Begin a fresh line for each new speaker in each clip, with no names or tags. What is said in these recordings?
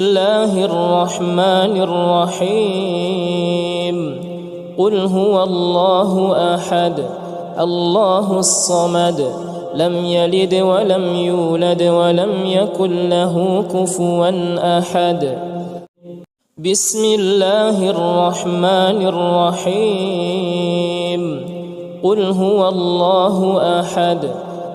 الله الرحمن الرحيم قل هو الله أحد الله الصمد لم يلد ولم يولد ولم يكن له كفوا أحد بسم الله الرحمن الرحيم قل هو الله أحد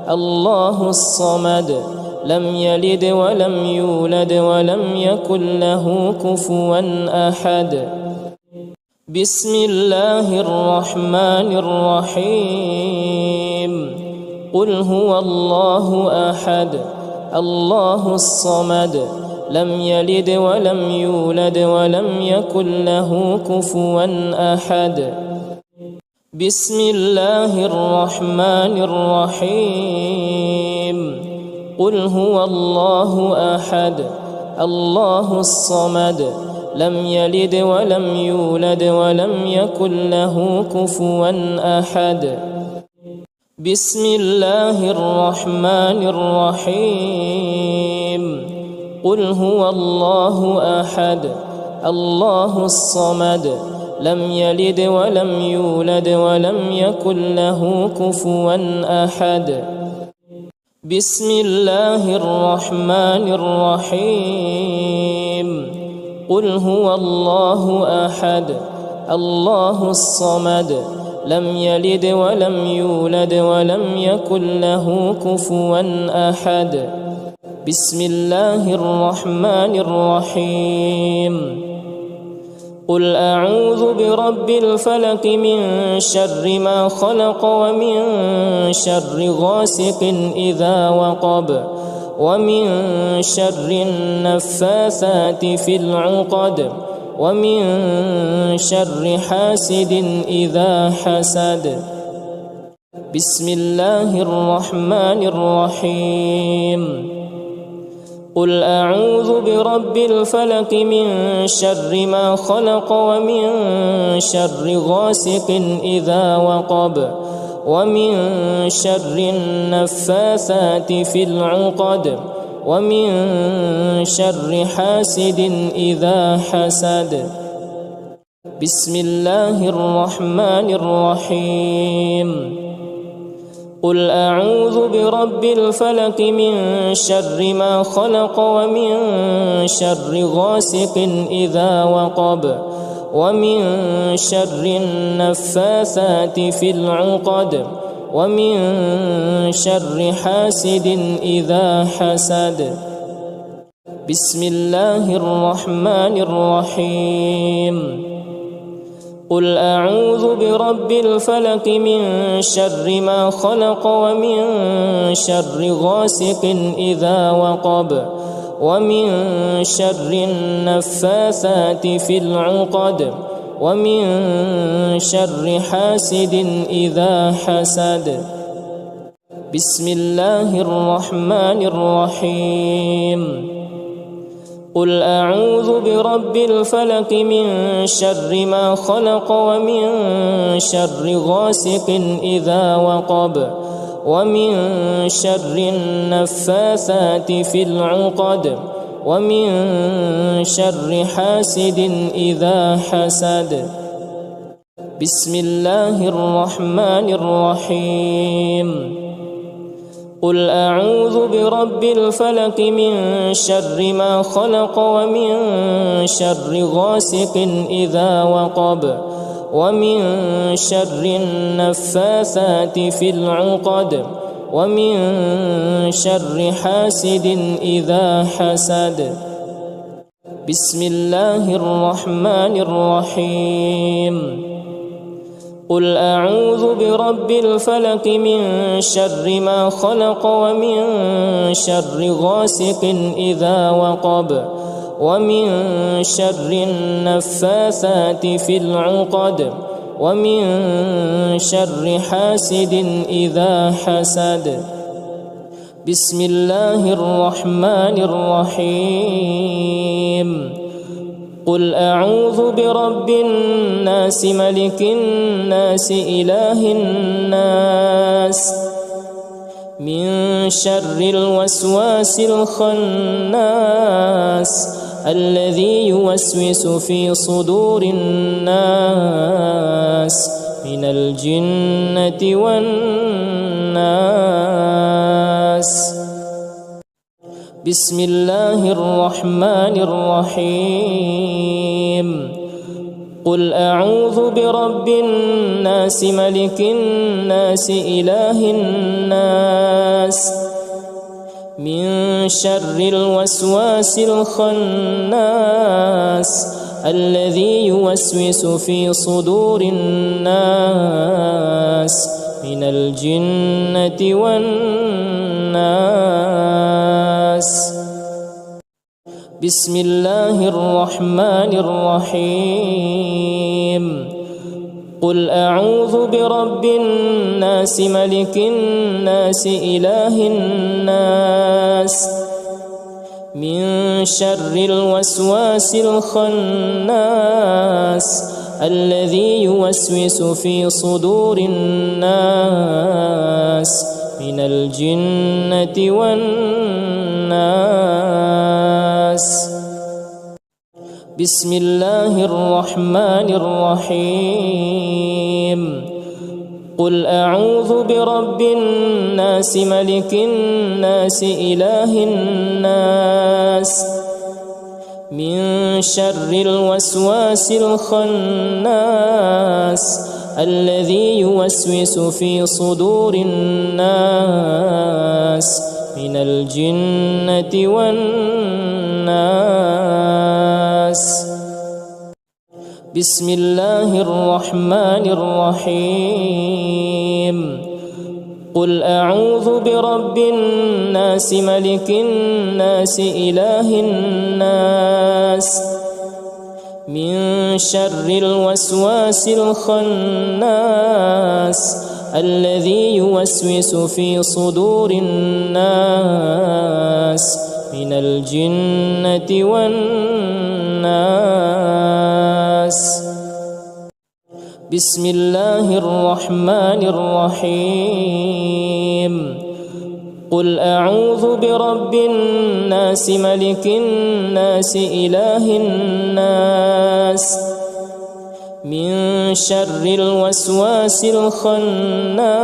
الله الصمد لم يلد ولم يولد ولم يكن له كفوا أحد بسم الله الرحمن الرحيم قل هو الله أحد الله الصمد لم يلد ولم يولد ولم يكن له كفوا أحد بسم الله الرحمن الرحيم قل هو الله أحد الله الصمد لم يلد ولم يولد ولم يكن له كفوا أحد بسم الله الرحمن الرحيم قل هو الله أحد الله الصمد لم يلد ولم يولد ولم يكن له كفوا أحد بسم الله الرحمن الرحيم قل هو الله أحد الله الصمد لم يلد ولم يولد ولم يكن له كفوا أحد بسم الله الرحمن الرحيم قل أعوذ برب الفلق من شر ما خلق ومن شر غاسق إذا وقب ومن شر النفاثات في العقد ومن شر حاسد إذا حسد بسم الله الرحمن الرحيم قل أعوذ برب الفلق من شر ما خلق ومن شر غاسق إذا وقب ومن شر النفاثات في العقد ومن شر حاسد إذا حسد بسم الله الرحمن الرحيم قل أعوذ برب الفلق من شر ما خلق ومن شر غاسق إذا وقب ومن شر النفاثات في العقد ومن شر حاسد إذا حسد بسم الله الرحمن الرحيم قل أعوذ برب الفلق من شر ما خلق ومن شر غاسق إذا وقب ومن شر النفاثات في العقد ومن شر حاسد إذا حسد بسم الله الرحمن الرحيم قل أعوذ برب الفلق من شر ما خلق ومن شر غاسق إذا وقب ومن شر النفاثات في العقد ومن شر حاسد إذا حسد بسم الله الرحمن الرحيم قل أعوذ برب الفلق من شر ما خلق ومن شر غاسق إذا وقب ومن شر النفاثات في العقد ومن شر حاسد إذا حسد بسم الله الرحمن الرحيم قل أعوذ برب الفلق من شر ما خلق ومن شر غاسق إذا وقب ومن شر النفاثات في العقد ومن شر حاسد إذا حسد بسم الله الرحمن الرحيم قل أعوذ برب الناس ملك الناس إله الناس من شر الوسواس الخناس الذي يوسوس في صدور الناس من الجنة والناس. بسم الله الرحمن الرحيم. قل أعوذ برب الناس ملك الناس إله الناس من شر الوسواس الخناس الذي يوسوس في صدور الناس من الجنة والناس. بسم الله الرحمن الرحيم. قل أعوذ برب الناس ملك الناس إله الناس من شر الوسواس الخناس الذي يوسوس في صدور الناس من الجنة والناس. بسم الله الرحمن الرحيم. قل أعوذ برب الناس ملك الناس إله الناس من شر الوسواس الخناس الذي يوسوس في صدور الناس من الجنة والناس. بسم الله الرحمن الرحيم. قل أعوذ برب الناس ملك الناس إله الناس من شر الوسواس الخناس الذي يوسوس في صدور الناس من الجنة والناس. بسم الله الرحمن الرحيم. قل أعوذ برب الناس ملك الناس إله الناس من شر الوسواس الخناس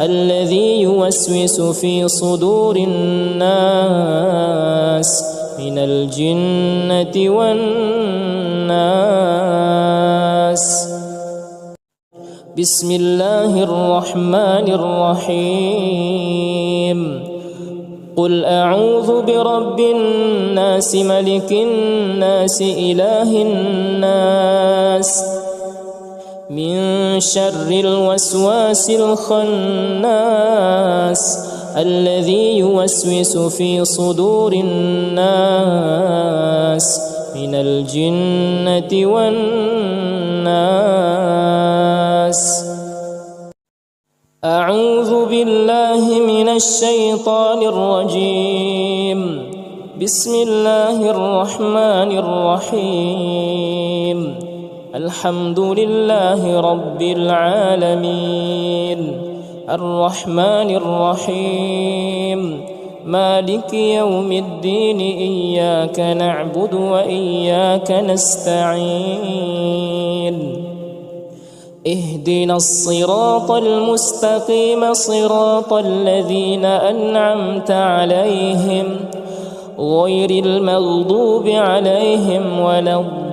الذي يوسوس في صدور الناس من الجنة والناس. بسم الله الرحمن الرحيم. قل أعوذ برب الناس ملك الناس إله الناس من شر الوسواس الخناس الذي يوسوس في صدور الناس من الجنة والناس. أعوذ بالله من الشيطان الرجيم. بسم الله الرحمن الرحيم. الحمد لله رب العالمين الرحمن الرحيم مالك يوم الدين إياك نعبد وإياك نستعين اهدنا الصراط المستقيم صراط الذين أنعمت عليهم غير المغضوب عليهم ولا الضالين.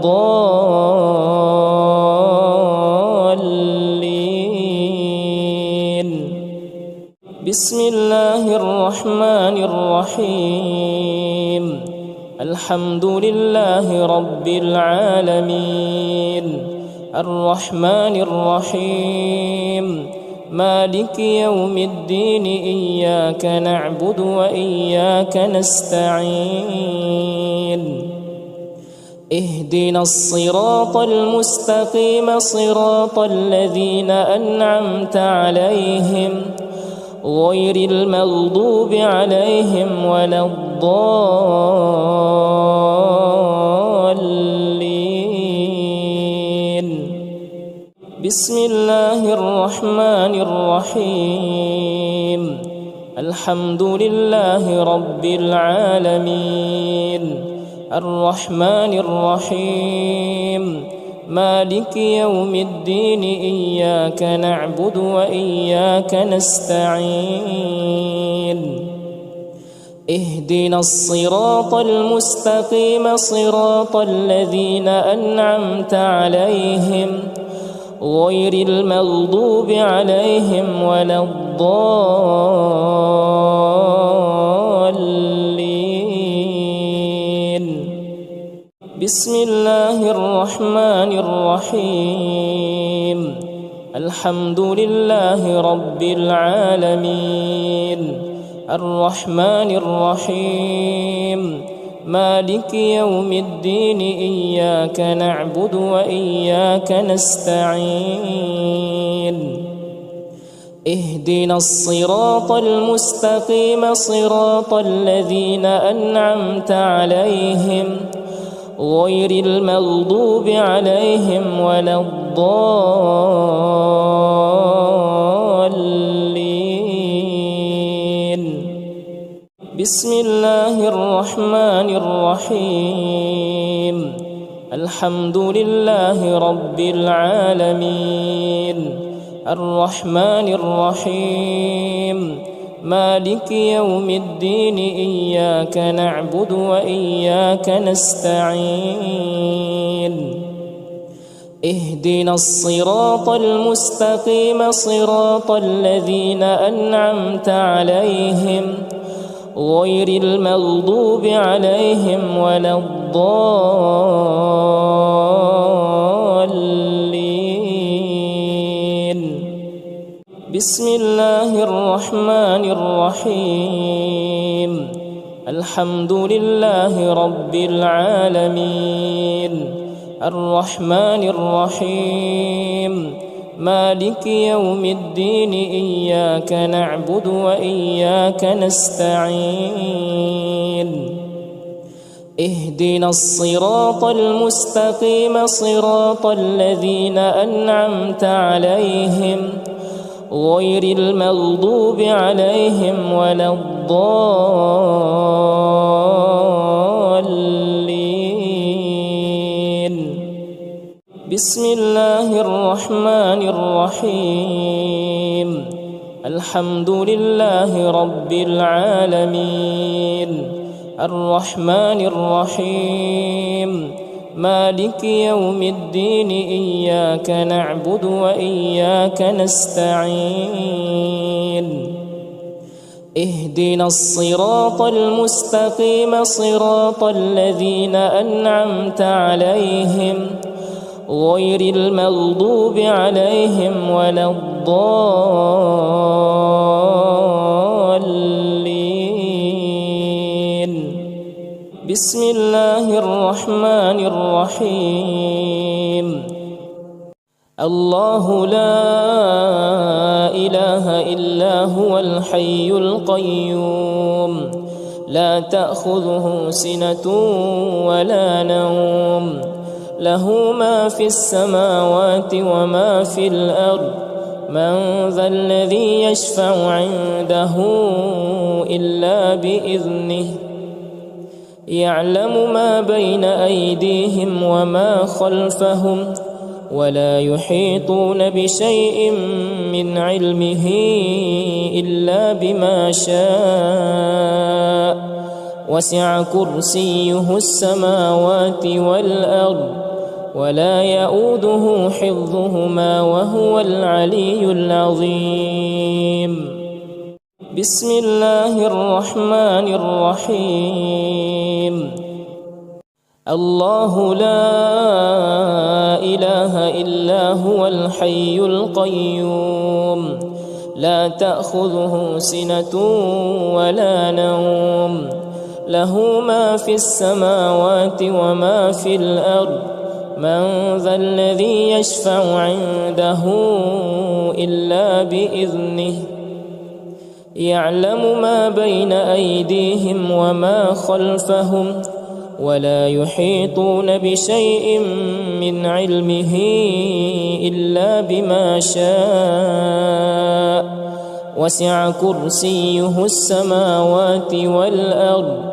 بسم الله الرحمن الرحيم. الحمد لله رب العالمين الرحمن الرحيم مالك يوم الدين إياك نعبد وإياك نستعين اهدنا الصراط المستقيم صراط الذين أنعمت عليهم غير المغضوب عليهم ولا الضالين. بسم الله الرحمن الرحيم. الحمد لله رب العالمين الرحمن الرحيم مالك يوم الدين إياك نعبد وإياك نستعين اهدنا الصراط المستقيم صراط الذين أنعمت عليهم غير المغضوب عليهم ولا الضالين بسم الله الرحمن الرحيم الحمد لله رب العالمين الرحمن الرحيم مالك يوم الدين إياك نعبد وإياك نستعين اهدنا الصراط المستقيم صراط الذين أنعمت عليهم غير المغضوب عليهم ولا الضالين بسم الله الرحمن الرحيم الحمد لله رب العالمين الرحمن الرحيم مالك يوم الدين إياك نعبد وإياك نستعين اهدنا الصراط المستقيم صراط الذين أنعمت عليهم غير المغضوب عليهم ولا الضالين بسم الله الرحمن الرحيم الحمد لله رب العالمين الرحمن الرحيم مالك يوم الدين إياك نعبد وإياك نستعين اهدنا الصراط المستقيم صراط الذين أنعمت عليهم غير المغضوب عليهم ولا الضالين بسم الله الرحمن الرحيم الحمد لله رب العالمين الرحمن الرحيم مالك يوم الدين إياك نعبد وإياك نستعين اهدنا الصراط المستقيم صراط الذين أنعمت عليهم غير المغضوب عليهم ولا الضالين بسم الله الرحمن الرحيم الله لا إله إلا هو الحي القيوم لا تأخذه سنة ولا نوم له ما في السماوات وما في الأرض من ذا الذي يشفع عنده إلا بإذنه يعلم ما بين أيديهم وما خلفهم ولا يحيطون بشيء من علمه إلا بما شاء وسع كرسيه السماوات والأرض ولا يؤوده حفظهما وهو العلي العظيم بسم الله الرحمن الرحيم الله لا إله إلا هو الحي القيوم لا تأخذه سنة ولا نوم له ما في السماوات وما في الأرض من ذا الذي يشفع عنده إلا بإذنه يعلم ما بين أيديهم وما خلفهم ولا يحيطون بشيء من علمه إلا بما شاء وسع كرسيه السماوات والأرض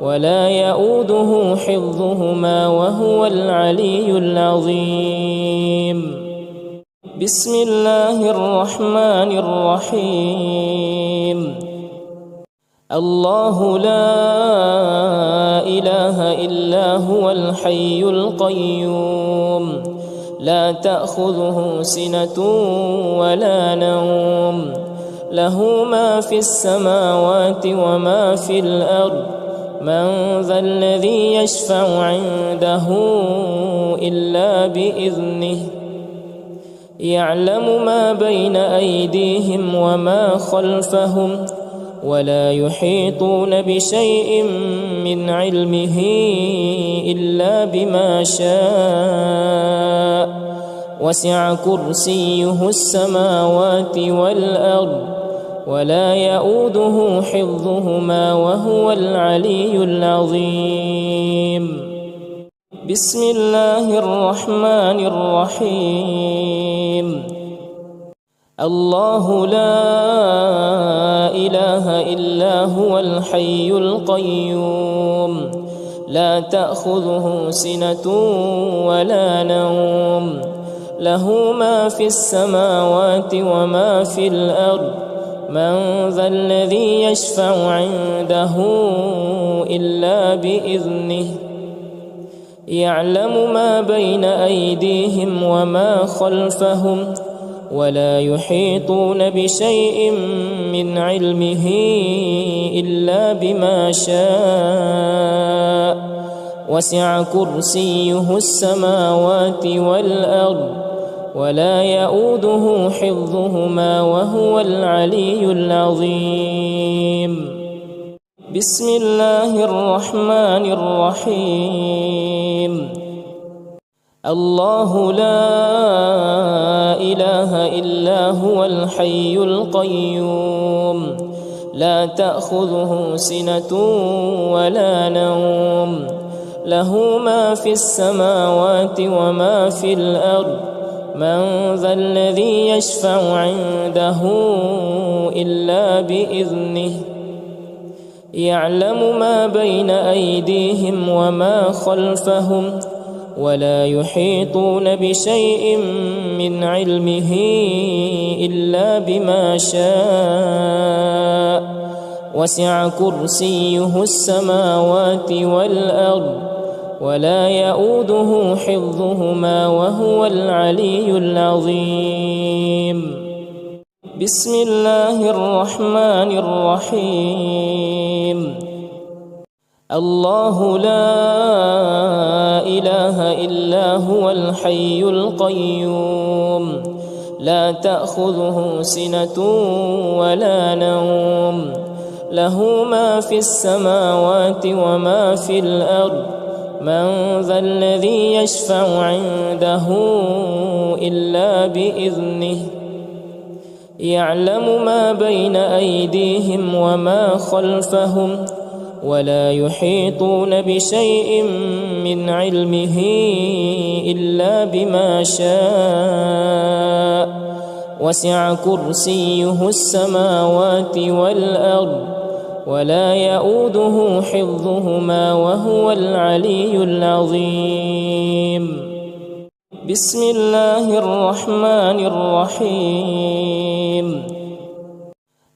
ولا يؤوده حفظهما وهو العلي العظيم. بسم الله الرحمن الرحيم. الله لا إله إلا هو الحي القيوم لا تأخذه سنة ولا نوم له ما في السماوات وما في الأرض من ذا الذي يشفع عنده إلا بإذنه يعلم ما بين أيديهم وما خلفهم ولا يحيطون بشيء من علمه إلا بما شاء وسع كرسيه السماوات والأرض ولا يؤوده حفظهما وهو العلي العظيم. بسم الله الرحمن الرحيم. الله لا إله إلا هو الحي القيوم لا تأخذه سنة ولا نوم له ما في السماوات وما في الأرض من ذا الذي يشفع عنده إلا بإذنه يعلم ما بين أيديهم وما خلفهم ولا يحيطون بشيء من علمه إلا بما شاء وسع كرسيه السماوات والأرض ولا يؤوده حفظهما وهو العلي العظيم. بسم الله الرحمن الرحيم. الله لا إله إلا هو الحي القيوم لا تأخذه سنة ولا نوم له ما في السماوات وما في الأرض من ذا الذي يشفع عنده إلا بإذنه يعلم ما بين أيديهم وما خلفهم ولا يحيطون بشيء من علمه إلا بما شاء وسع كرسيه السماوات والأرض ولا يؤوده حفظهما وهو العلي العظيم. بسم الله الرحمن الرحيم. الله لا إله إلا هو الحي القيوم لا تأخذه سنة ولا نوم له ما في السماوات وما في الأرض من ذا الذي يشفع عنده إلا بإذنه يعلم ما بين أيديهم وما خلفهم ولا يحيطون بشيء من علمه إلا بما شاء وسع كرسيه السماوات والأرض ولا يؤوده حفظهما وهو العلي العظيم. بسم الله الرحمن الرحيم.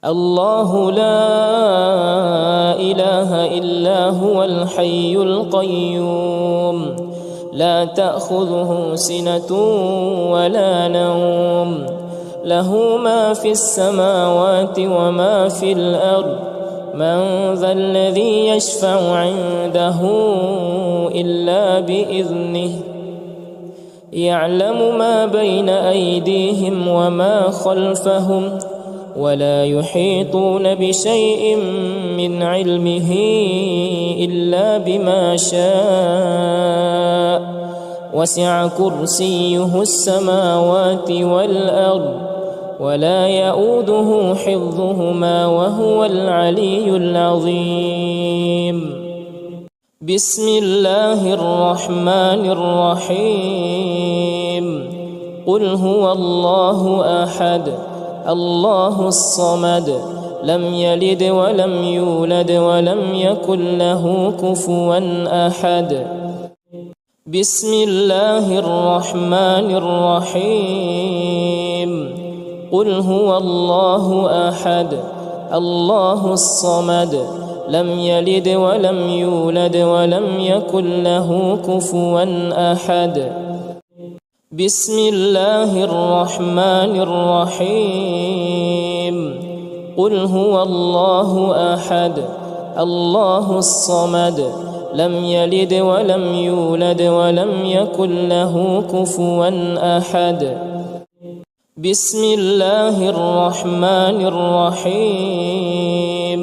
الله لا إله إلا هو الحي القيوم لا تأخذه سنة ولا نوم له ما في السماوات وما في الأرض من ذا الذي يشفع عنده إلا بإذنه يعلم ما بين أيديهم وما خلفهم ولا يحيطون بشيء من علمه إلا بما شاء وسع كرسيه السماوات والأرض ولا يؤوده حفظهما وهو العلي العظيم. بسم الله الرحمن الرحيم. قل هو الله أحد الله الصمد لم يلد ولم يولد ولم يكن له كفوا أحد. بسم الله الرحمن الرحيم. قل هو الله أحد الله الصمد لم يلد ولم يولد ولم يكن له كفوا أحد. بسم الله الرحمن الرحيم. قل هو الله أحد الله الصمد لم يلد ولم يولد ولم يكن له كفوا أحد. بسم الله الرحمن الرحيم.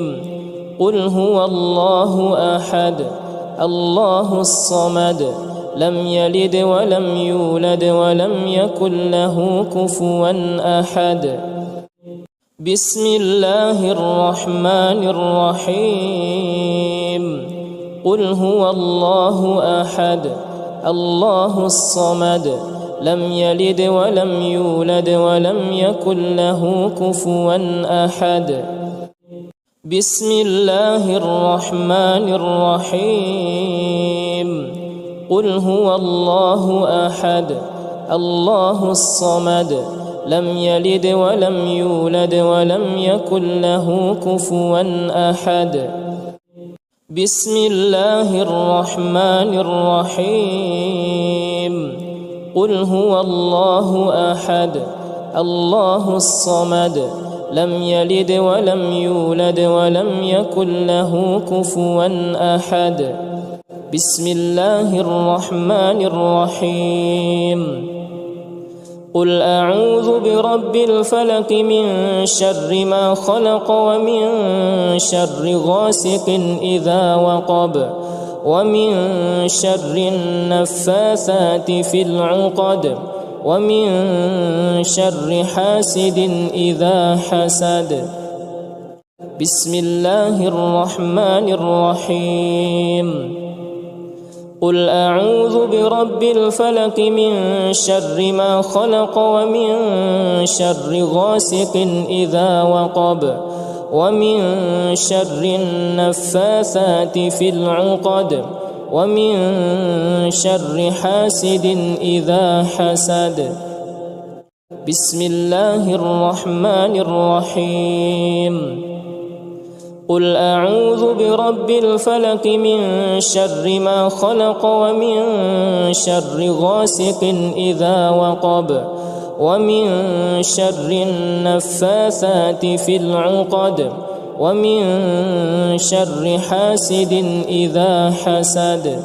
قل هو الله أحد الله الصمد لم يلد ولم يولد ولم يكن له كفوا أحد. بسم الله الرحمن الرحيم. قل هو الله أحد الله الصمد لم يلد ولم يولد ولم يكن له كفوا أحد. بسم الله الرحمن الرحيم. قل هو الله أحد الله الصمد لم يلد ولم يولد ولم يكن له كفوا أحد. بسم الله الرحمن الرحيم. قل هو الله أحد الله الصمد لم يلد ولم يولد ولم يكن له كفوا أحد. بسم الله الرحمن الرحيم. قل أعوذ برب الفلق من شر ما خلق ومن شر غاسق إذا وقب ومن شر النفاثات في العقد ومن شر حاسد إذا حسد. بسم الله الرحمن الرحيم. قل أعوذ برب الفلق من شر ما خلق ومن شر غاسق إذا وقب ومن شر النفاثات في العقد ومن شر حاسد إذا حسد. بسم الله الرحمن الرحيم. قل أعوذ برب الفلق من شر ما خلق ومن شر غاسق إذا وقب ومن شر النفاثات في العقد ومن شر حاسد إذا حسد.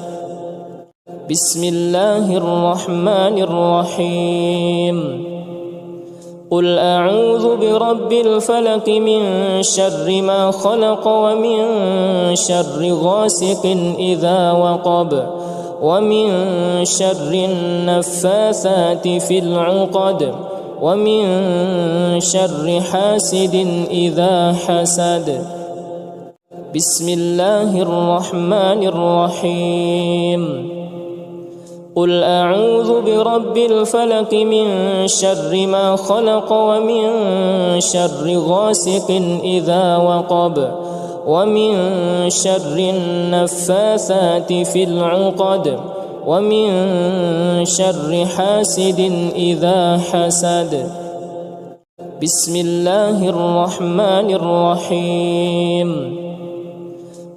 بسم الله الرحمن الرحيم. قل أعوذ برب الفلق من شر ما خلق ومن شر غاسق إذا وقب ومن شر النفاثات في العقد ومن شر حاسد إذا حسد. بسم الله الرحمن الرحيم. قل أعوذ برب الفلق من شر ما خلق ومن شر غاسق إذا وقب ومن شر النفاثات في العقد ومن شر حاسد إذا حسد. بسم الله الرحمن الرحيم.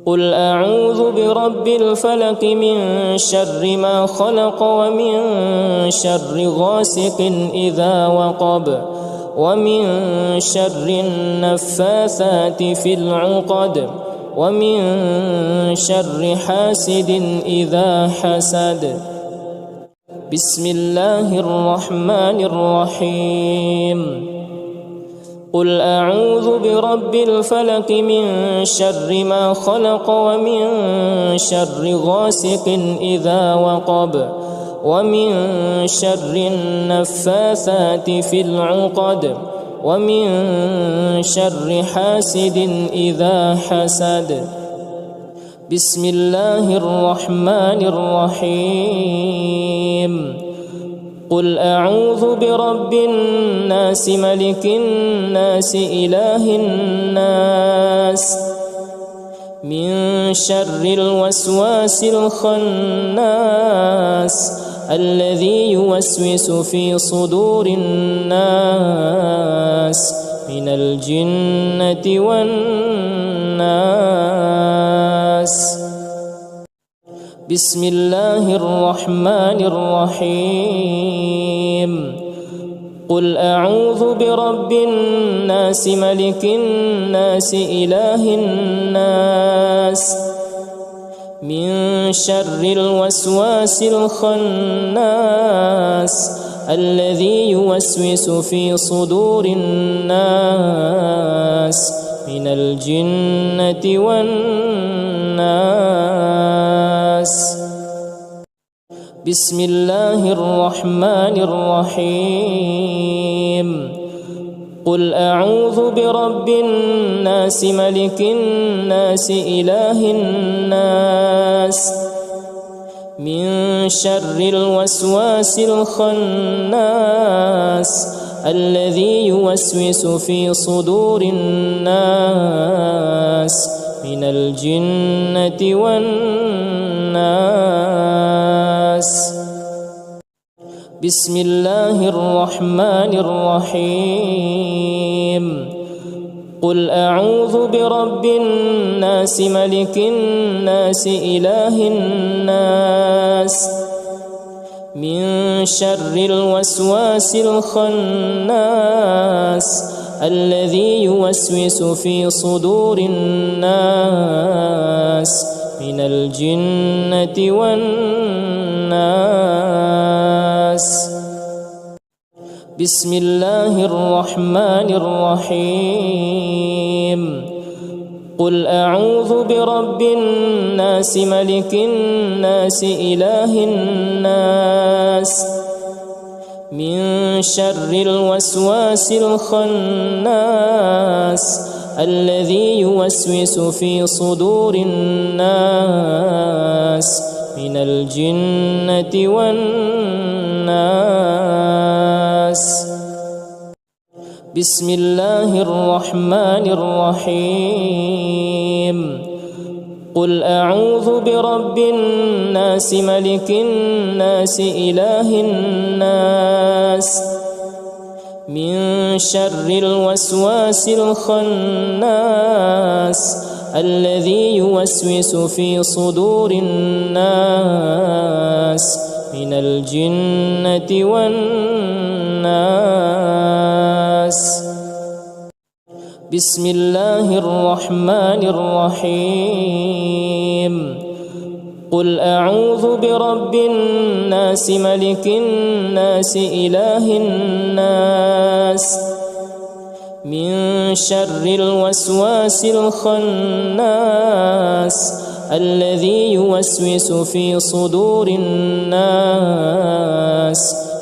قل أعوذ برب الفلق من شر ما خلق ومن شر غاسق إذا وقب ومن شر النفاثات في العقد ومن شر حاسد إذا حسد. بسم الله الرحمن الرحيم. قل أعوذ برب الفلق من شر ما خلق ومن شر غاسق إذا وقب ومن شر النفاثات في العقد ومن شر حاسد إذا حسد. بسم الله الرحمن الرحيم. قل أعوذ برب الناس ملك الناس إله الناس من شر الوسواس الخناس الذي يوسوس في صدور الناس من الجنة والناس. بسم الله الرحمن الرحيم. قل أعوذ برب الناس ملك الناس إله الناس من شر الوسواس الخناس الذي يوسوس في صدور الناس من الجنة والناس. بسم الله الرحمن الرحيم. قل أعوذ برب الناس ملك الناس إله الناس من شر الوسواس الخناس الذي يوسوس في صدور الناس من الجنة والناس. بسم الله الرحمن الرحيم. قل أعوذ برب الناس ملك الناس إله الناس من شر الوسواس الخناس الذي يوسوس في صدور الناس من الجنة والناس. بسم الله الرحمن الرحيم. قل أعوذ برب الناس ملك الناس إله الناس من شر الوسواس الخناس الذي يوسوس في صدور الناس من الجنة والناس. بسم الله الرحمن الرحيم. قل أعوذ برب الناس ملك الناس إله الناس من شر الوسواس الخناس الذي يوسوس في صدور الناس من الجنة والناس. بسم الله الرحمن الرحيم. قل أعوذ برب الناس ملك الناس إله الناس من شر الوسواس الخناس الذي يوسوس في صدور الناس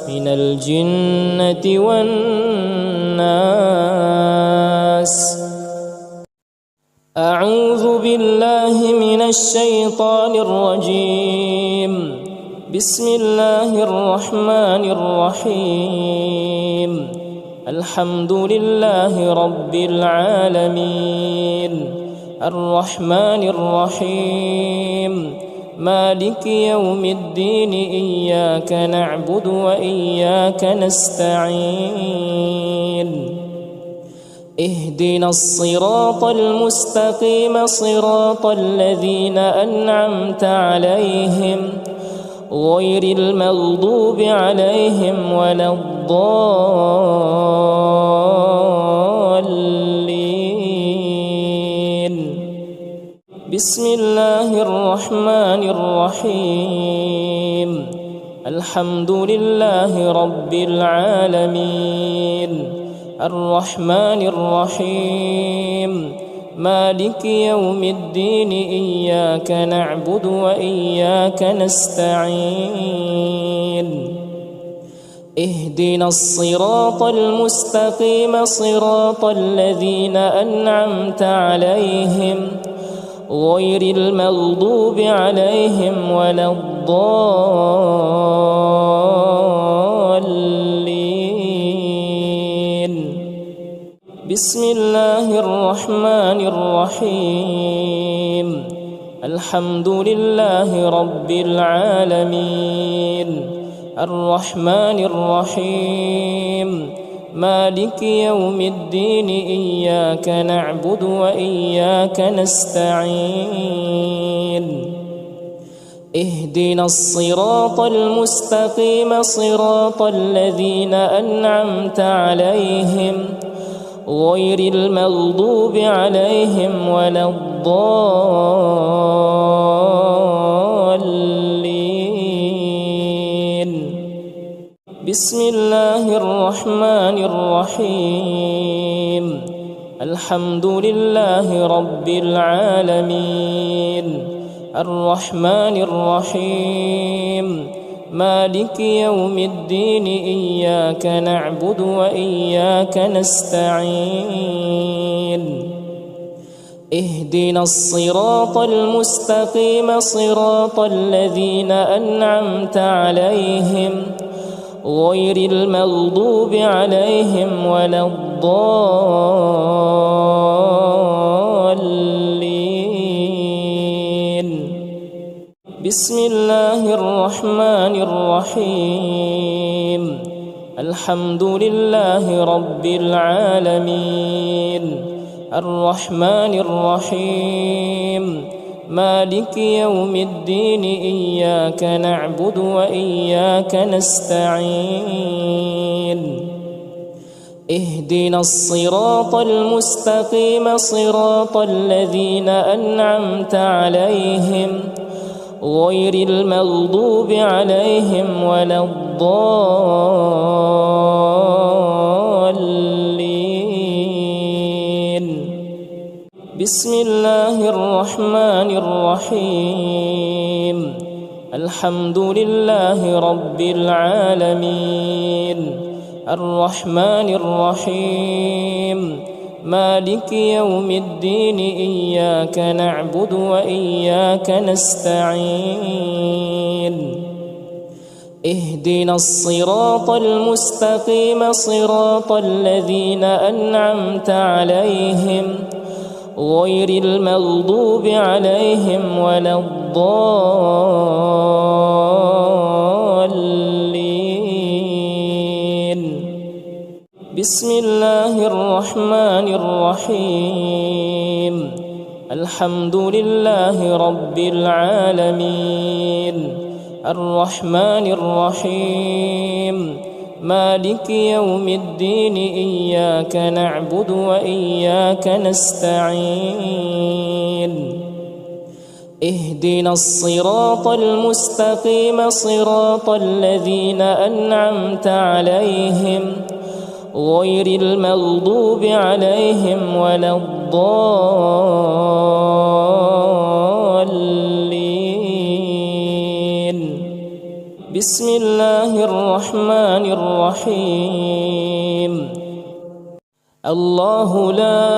من الجنة والناس. أعوذ بالله من الشيطان الرجيم. بسم الله الرحمن الرحيم. الحمد لله رب العالمين الرحمن الرحيم مالك يوم الدين إياك نعبد وإياك نستعين اهدنا الصراط المستقيم صراط الذين أنعمت عليهم غير المغضوب عليهم ولا الضالين. بسم الله الرحمن الرحيم. الحمد لله رب العالمين الرحمن الرحيم مالك يوم الدين إياك نعبد وإياك نستعين اهدنا الصراط المستقيم صراط الذين أنعمت عليهم غير المغضوب عليهم ولا الضالين. الرحمن الرحيم الحمد لله رب العالمين الرحمن الرحيم مالك يوم الدين إياك نعبد وإياك نستعين اهدنا الصراط المستقيم صراط الذين أنعمت عليهم غير المغضوب عليهم ولا الضالين بسم الله الرحمن الرحيم الحمد لله رب العالمين الرحمن الرحيم مالك يوم الدين إياك نعبد وإياك نستعين اهدنا الصراط المستقيم صراط الذين أنعمت عليهم غير المغضوب عليهم ولا الضالين بسم الله الرحمن الرحيم الحمد لله رب العالمين الرحمن الرحيم مالك يوم الدين إياك نعبد وإياك نستعين اهدنا الصراط المستقيم صراط الذين أنعمت عليهم غير المغضوب عليهم ولا الضالين بسم الله الرحمن الرحيم الحمد لله رب العالمين الرحمن الرحيم مالك يوم الدين إياك نعبد وإياك نستعين اهدنا الصراط المستقيم صراط الذين أنعمت عليهم غير المغضوب عليهم ولا الضالين بسم الله الرحمن الرحيم الحمد لله رب العالمين الرحمن الرحيم مالك يوم الدين إياك نعبد وإياك نستعين اهدنا الصراط المستقيم صراط الذين أنعمت عليهم غير المغضوب عليهم ولا الضالين بسم الله الرحمن الرحيم الله لا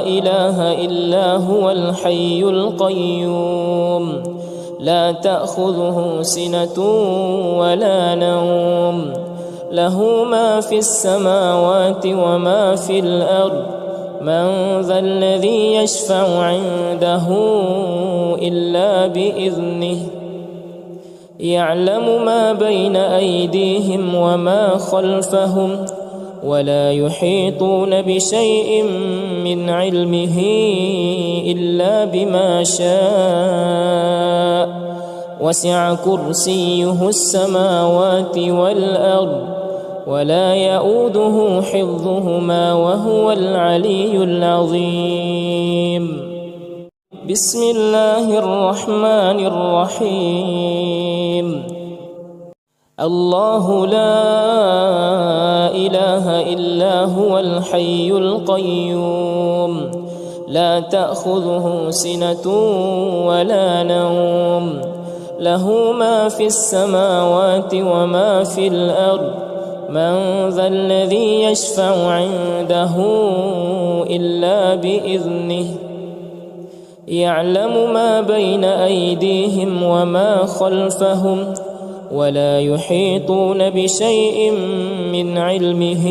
إله إلا هو الحي القيوم لا تأخذه سنة ولا نوم له ما في السماوات وما في الأرض من ذا الذي يشفع عنده إلا بإذنه يعلم ما بين أيديهم وما خلفهم ولا يحيطون بشيء من علمه إلا بما شاء وسع كرسيه السماوات والأرض ولا يؤوده حفظهما وهو العلي العظيم بسم الله الرحمن الرحيم الله لا إله إلا هو الحي القيوم لا تأخذه سنة ولا نوم له ما في السماوات وما في الأرض من ذا الذي يشفع عنده إلا بإذنه يعلم ما بين أيديهم وما خلفهم ولا يحيطون بشيء من علمه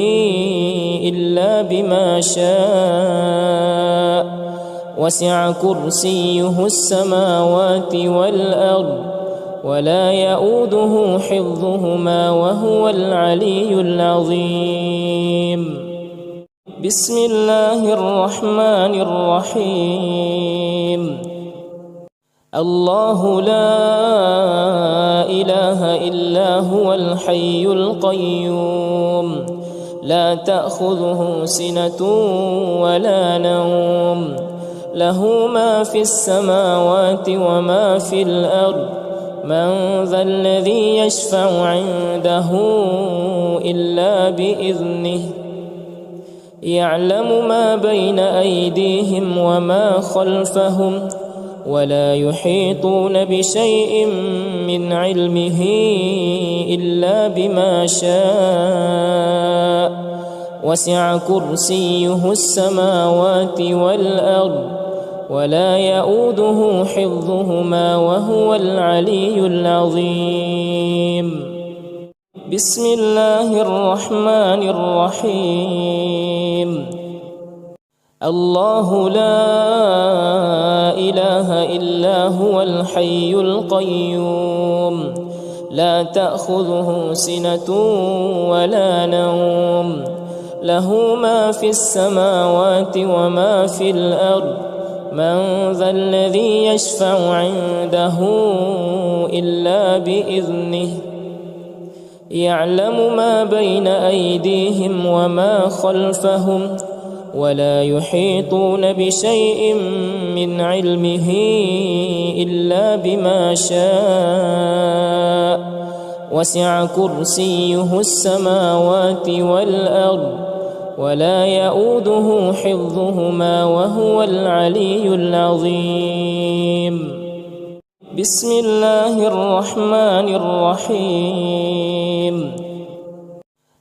إلا بما شاء وسع كرسيه السماوات والأرض ولا يؤوده حفظهما وهو العلي العظيم. بسم الله الرحمن الرحيم. الله لا إله إلا هو الحي القيوم لا تأخذه سنة ولا نوم له ما في السماوات وما في الأرض من ذا الذي يشفع عنده إلا بإذنه يعلم ما بين أيديهم وما خلفهم ولا يحيطون بشيء من علمه إلا بما شاء وسع كرسيه السماوات والأرض ولا يؤوده حفظهما وهو العلي العظيم. بسم الله الرحمن الرحيم. الله لا إله إلا هو الحي القيوم لا تأخذه سنة ولا نوم له ما في السماوات وما في الأرض من ذا الذي يشفع عنده إلا بإذنه يعلم ما بين أيديهم وما خلفهم ولا يحيطون بشيء من علمه إلا بما شاء وسع كرسيه السماوات والأرض ولا يؤوده حفظهما وهو العلي العظيم. بسم الله الرحمن الرحيم.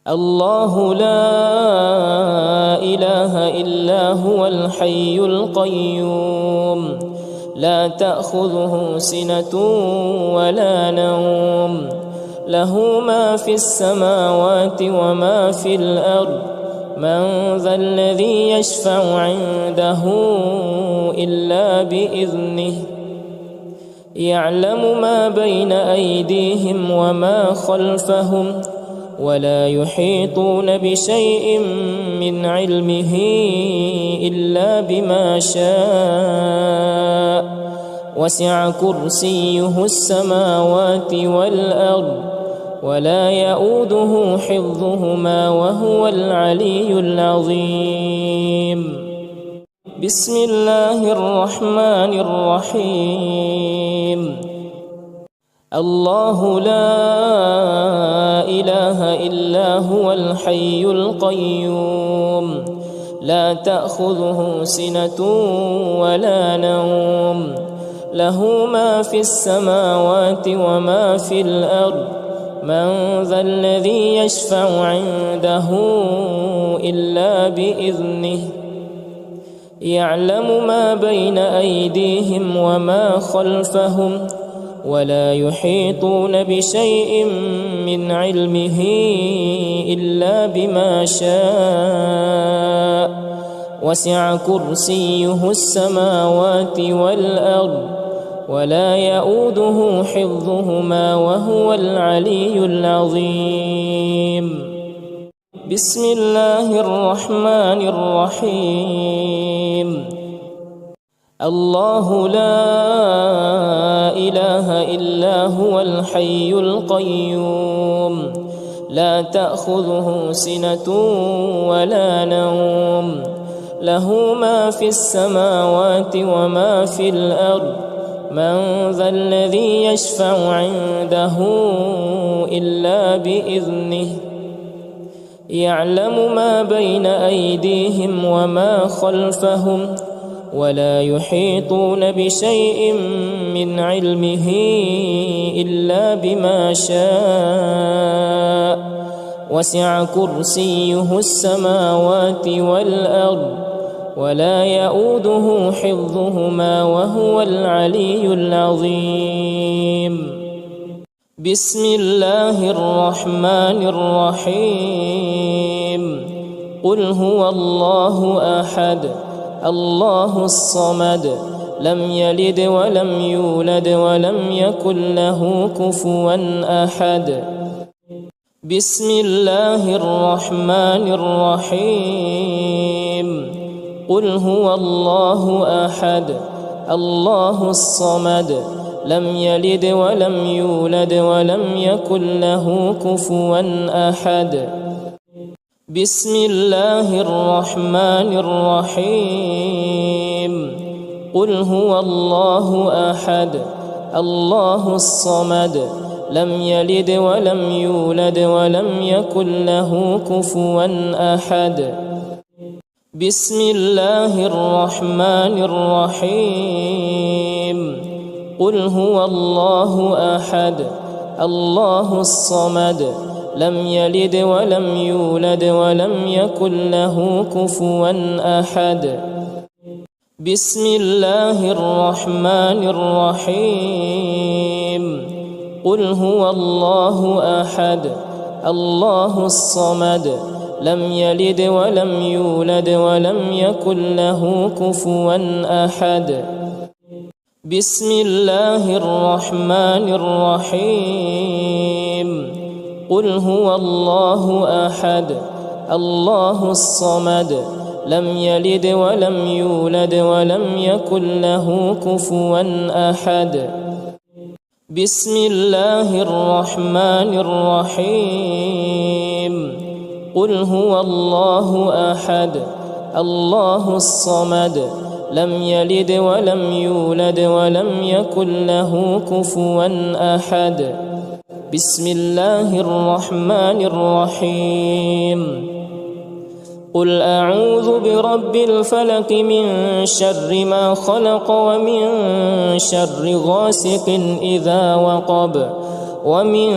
الله لا إله إلا هو الحي القيوم لا تأخذه سنة ولا نوم له ما في السماوات وما في الأرض من ذا الذي يشفع عنده إلا بإذنه يعلم ما بين أيديهم وما خلفهم ولا يحيطون بشيء من علمه إلا بما شاء وسع كرسيه السماوات والأرض ولا يؤوده حفظهما وهو العلي العظيم. بسم الله الرحمن الرحيم. الله لا إله إلا هو الحي القيوم لا تأخذه سنة ولا نوم له ما في السماوات وما في الأرض من ذا الذي يشفع عنده إلا بإذنه يعلم ما بين أيديهم وما خلفهم ولا يحيطون بشيء من علمه إلا بما شاء وسع كرسيه السماوات والأرض ولا يؤوده حفظهما وهو العلي العظيم. بسم الله الرحمن الرحيم. الله لا إله إلا هو الحي القيوم لا تأخذه سنة ولا نوم له ما في السماوات وما في الأرض من ذا الذي يشفع عنده إلا بإذنه يعلم ما بين أيديهم وما خلفهم ولا يحيطون بشيء من علمه إلا بما شاء وسع كرسيه السماوات والأرض ولا يؤوده حفظهما وهو العلي العظيم. بسم الله الرحمن الرحيم قل هو الله أحد الله الصمد لم يلد ولم يولد ولم يكن له كفوا أحد بسم الله الرحمن الرحيم قل هو الله أحد الله الصمد لم يلد ولم يولد ولم يكن له كفوا أحد بسم الله الرحمن الرحيم قل هو الله أحد الله الصمد لم يلد ولم يولد ولم يكن له كفوا أحد بسم الله الرحمن الرحيم قل هو الله أحد الله الصمد لم يلد ولم يولد ولم يكن له كفوا أحد بسم الله الرحمن الرحيم قل هو الله أحد الله الصمد لم يلد ولم يولد ولم يكن له كفوا أحد بسم الله الرحمن الرحيم قل هو الله أحد الله الصمد لم يلد ولم يولد ولم يكن له كفوا أحد بسم الله الرحمن الرحيم قل هو الله أحد الله الصمد لم يلد ولم يولد ولم يكن له كفوا أحد بسم الله الرحمن الرحيم قل أعوذ برب الفلق من شر ما خلق ومن شر غاسق إذا وقب ومن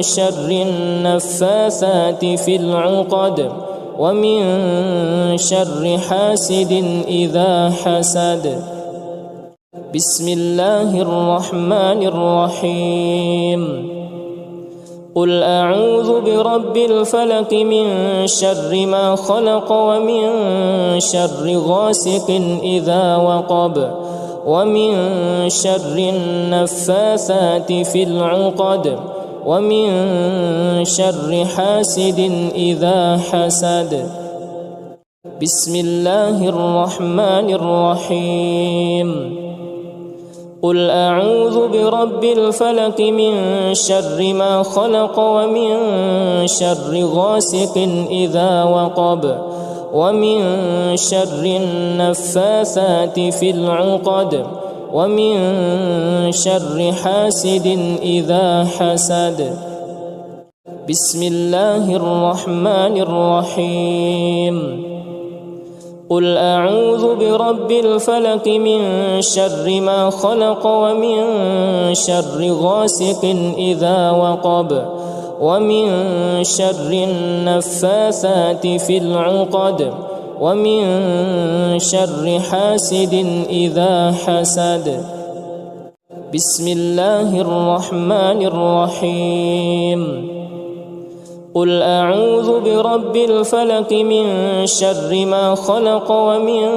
شر النفاثات في العقد ومن شر حاسد إذا حسد بسم الله الرحمن الرحيم قل أعوذ برب الفلق من شر ما خلق ومن شر غاسق إذا وقب ومن شر النفاثات في العقد ومن شر حاسد إذا حسد بسم الله الرحمن الرحيم قل أعوذ برب الفلق من شر ما خلق ومن شر غاسق إذا وقب ومن شر النفاثات في العقد ومن شر حاسد إذا حسد بسم الله الرحمن الرحيم قل أعوذ برب الفلق من شر ما خلق ومن شر غاسق إذا وقب ومن شر النفاثات في العقد ومن شر حاسد إذا حسد بسم الله الرحمن الرحيم قل أعوذ برب الفلق من شر ما خلق ومن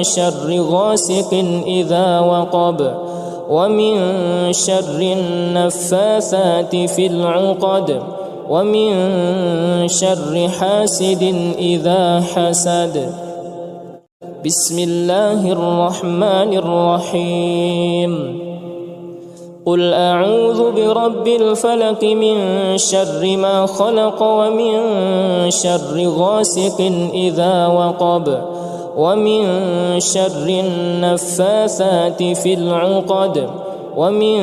شر غاسق إذا وقب ومن شر النفاثات في العقد ومن شر حاسد إذا حسد بسم الله الرحمن الرحيم قل أعوذ برب الفلق من شر ما خلق ومن شر غاسق إذا وقب ومن شر النفاثات في العقد ومن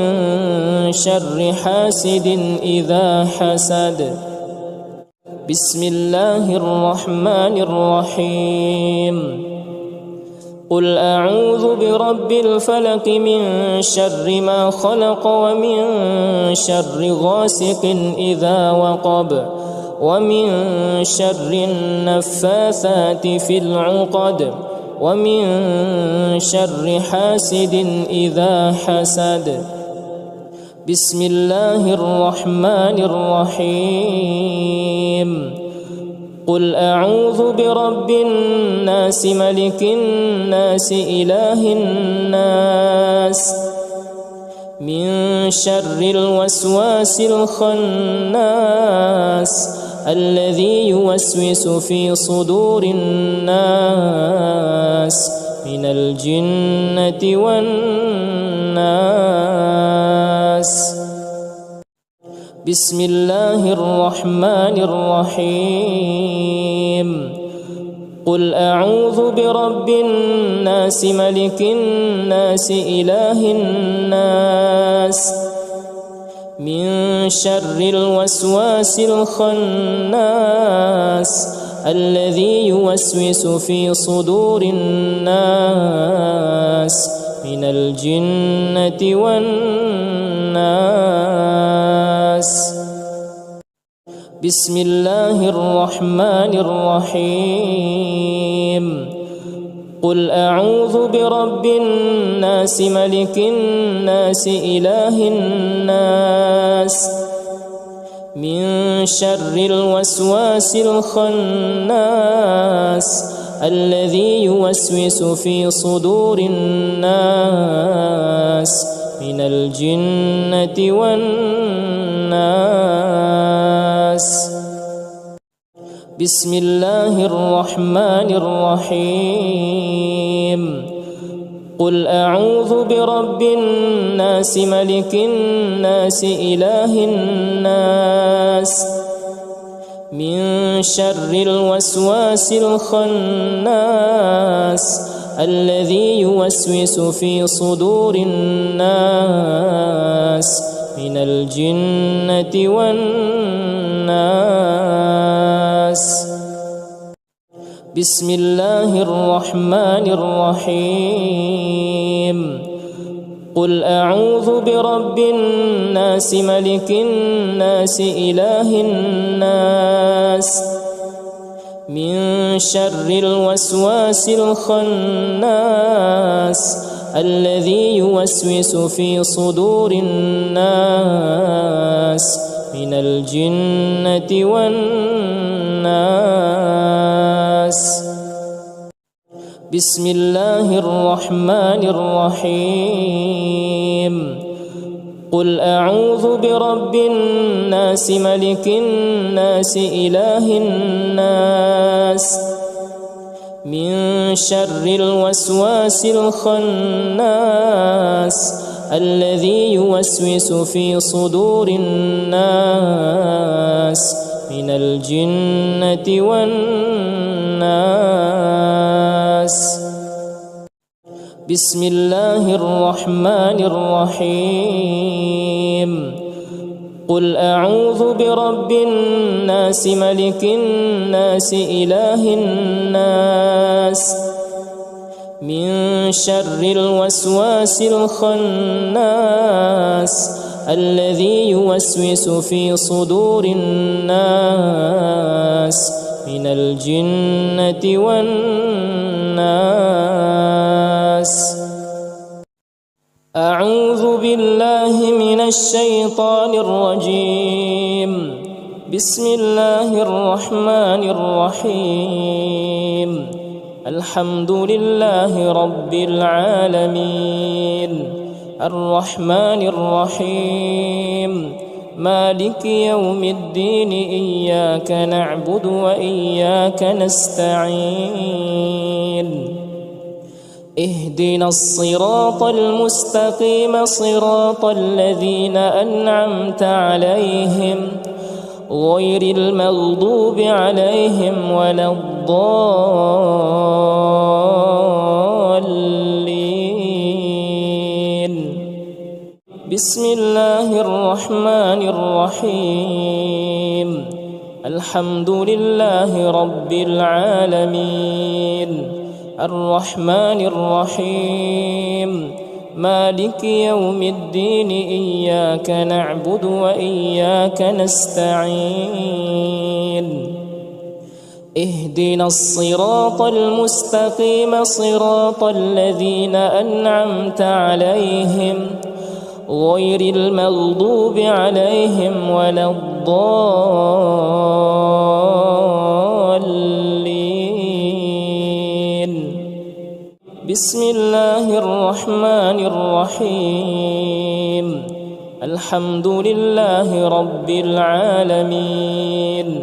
شر حاسد إذا حسد بسم الله الرحمن الرحيم قل أعوذ برب الفلق من شر ما خلق ومن شر غاسق إذا وقب ومن شر النفاثات في العقد ومن شر حاسد إذا حسد بسم الله الرحمن الرحيم قل أعوذ برب الناس ملك الناس إله الناس من شر الوسواس الخناس الذي يوسوس في صدور الناس من الجنة والناس بسم الله الرحمن الرحيم قل أعوذ برب الناس ملك الناس إله الناس من شر الوسواس الخناس الذي يوسوس في صدور الناس من الجنة والناس بسم الله الرحمن الرحيم قل أعوذ برب الناس ملك الناس إله الناس من شر الوسواس الخناس الذي يوسوس في صدور الناس من الجنة والناس بسم الله الرحمن الرحيم قل أعوذ برب الناس ملك الناس إله الناس من شر الوسواس الخناس الذي يوسوس في صدور الناس من الجنة والناس بسم الله الرحمن الرحيم قل أعوذ برب الناس ملك الناس إله الناس من شر الوسواس الخناس الذي يوسوس في صدور الناس من الجنة والناس بسم الله الرحمن الرحيم قل أعوذ برب الناس ملك الناس إله الناس من شر الوسواس الخناس الذي يوسوس في صدور الناس من الجنة والناس بسم الله الرحمن الرحيم قل أعوذ برب الناس ملك الناس إله الناس من شر الوسواس الخناس الذي يوسوس في صدور الناس من الجنة والناس أعوذ بالله من الشيطان الرجيم بسم الله الرحمن الرحيم الحمد لله رب العالمين الرحمن الرحيم مالك يوم الدين إياك نعبد وإياك نستعين اهدنا الصراط المستقيم صراط الذين أنعمت عليهم غير المغضوب عليهم ولا الضالين بسم الله الرحمن الرحيم الحمد لله رب العالمين الرحمن الرحيم مالك يوم الدين إياك نعبد وإياك نستعين اهدنا الصراط المستقيم صراط الذين أنعمت عليهم غير المغضوب عليهم ولا الضالين. بسم الله الرحمن الرحيم. الحمد لله رب العالمين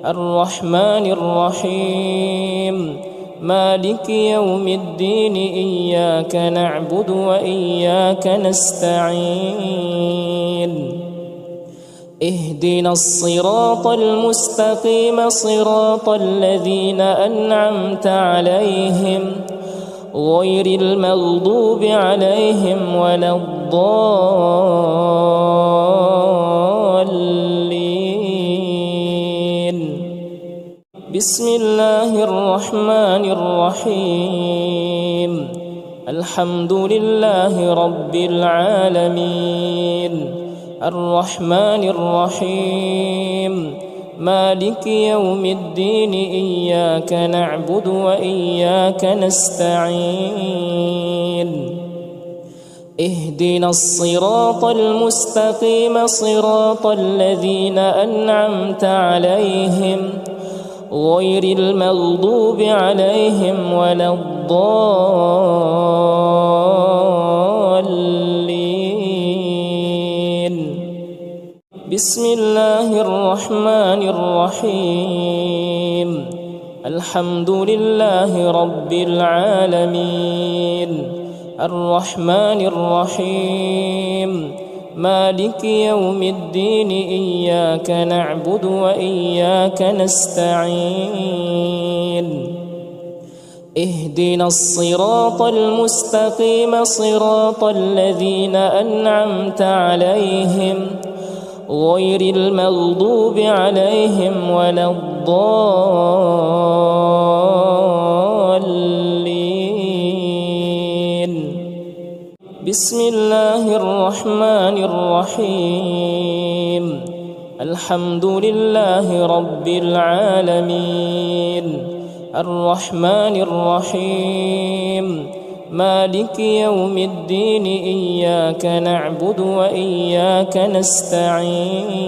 الرحمن الرحيم مالك يوم الدين إياك نعبد وإياك نستعين اهدنا الصراط المستقيم صراط الذين أنعمت عليهم غير المغضوب عليهم ولا الضالين. بسم الله الرحمن الرحيم. الحمد لله رب العالمين الرحمن الرحيم مالك يوم الدين إياك نعبد وإياك نستعين اهدنا الصراط المستقيم صراط الذين أنعمت عليهم غير المغضوب عليهم ولا الضالين. بسم الله الرحمن الرحيم. الحمد لله رب العالمين الرحمن الرحيم مالك يوم الدين إياك نعبد وإياك نستعين اهدنا الصراط المستقيم صراط الذين أنعمت عليهم غير المغضوب عليهم ولا الضالين. بسم الله الرحمن الرحيم. الحمد لله رب العالمين الرحمن الرحيم مالك يوم الدين إياك نعبد وإياك نستعين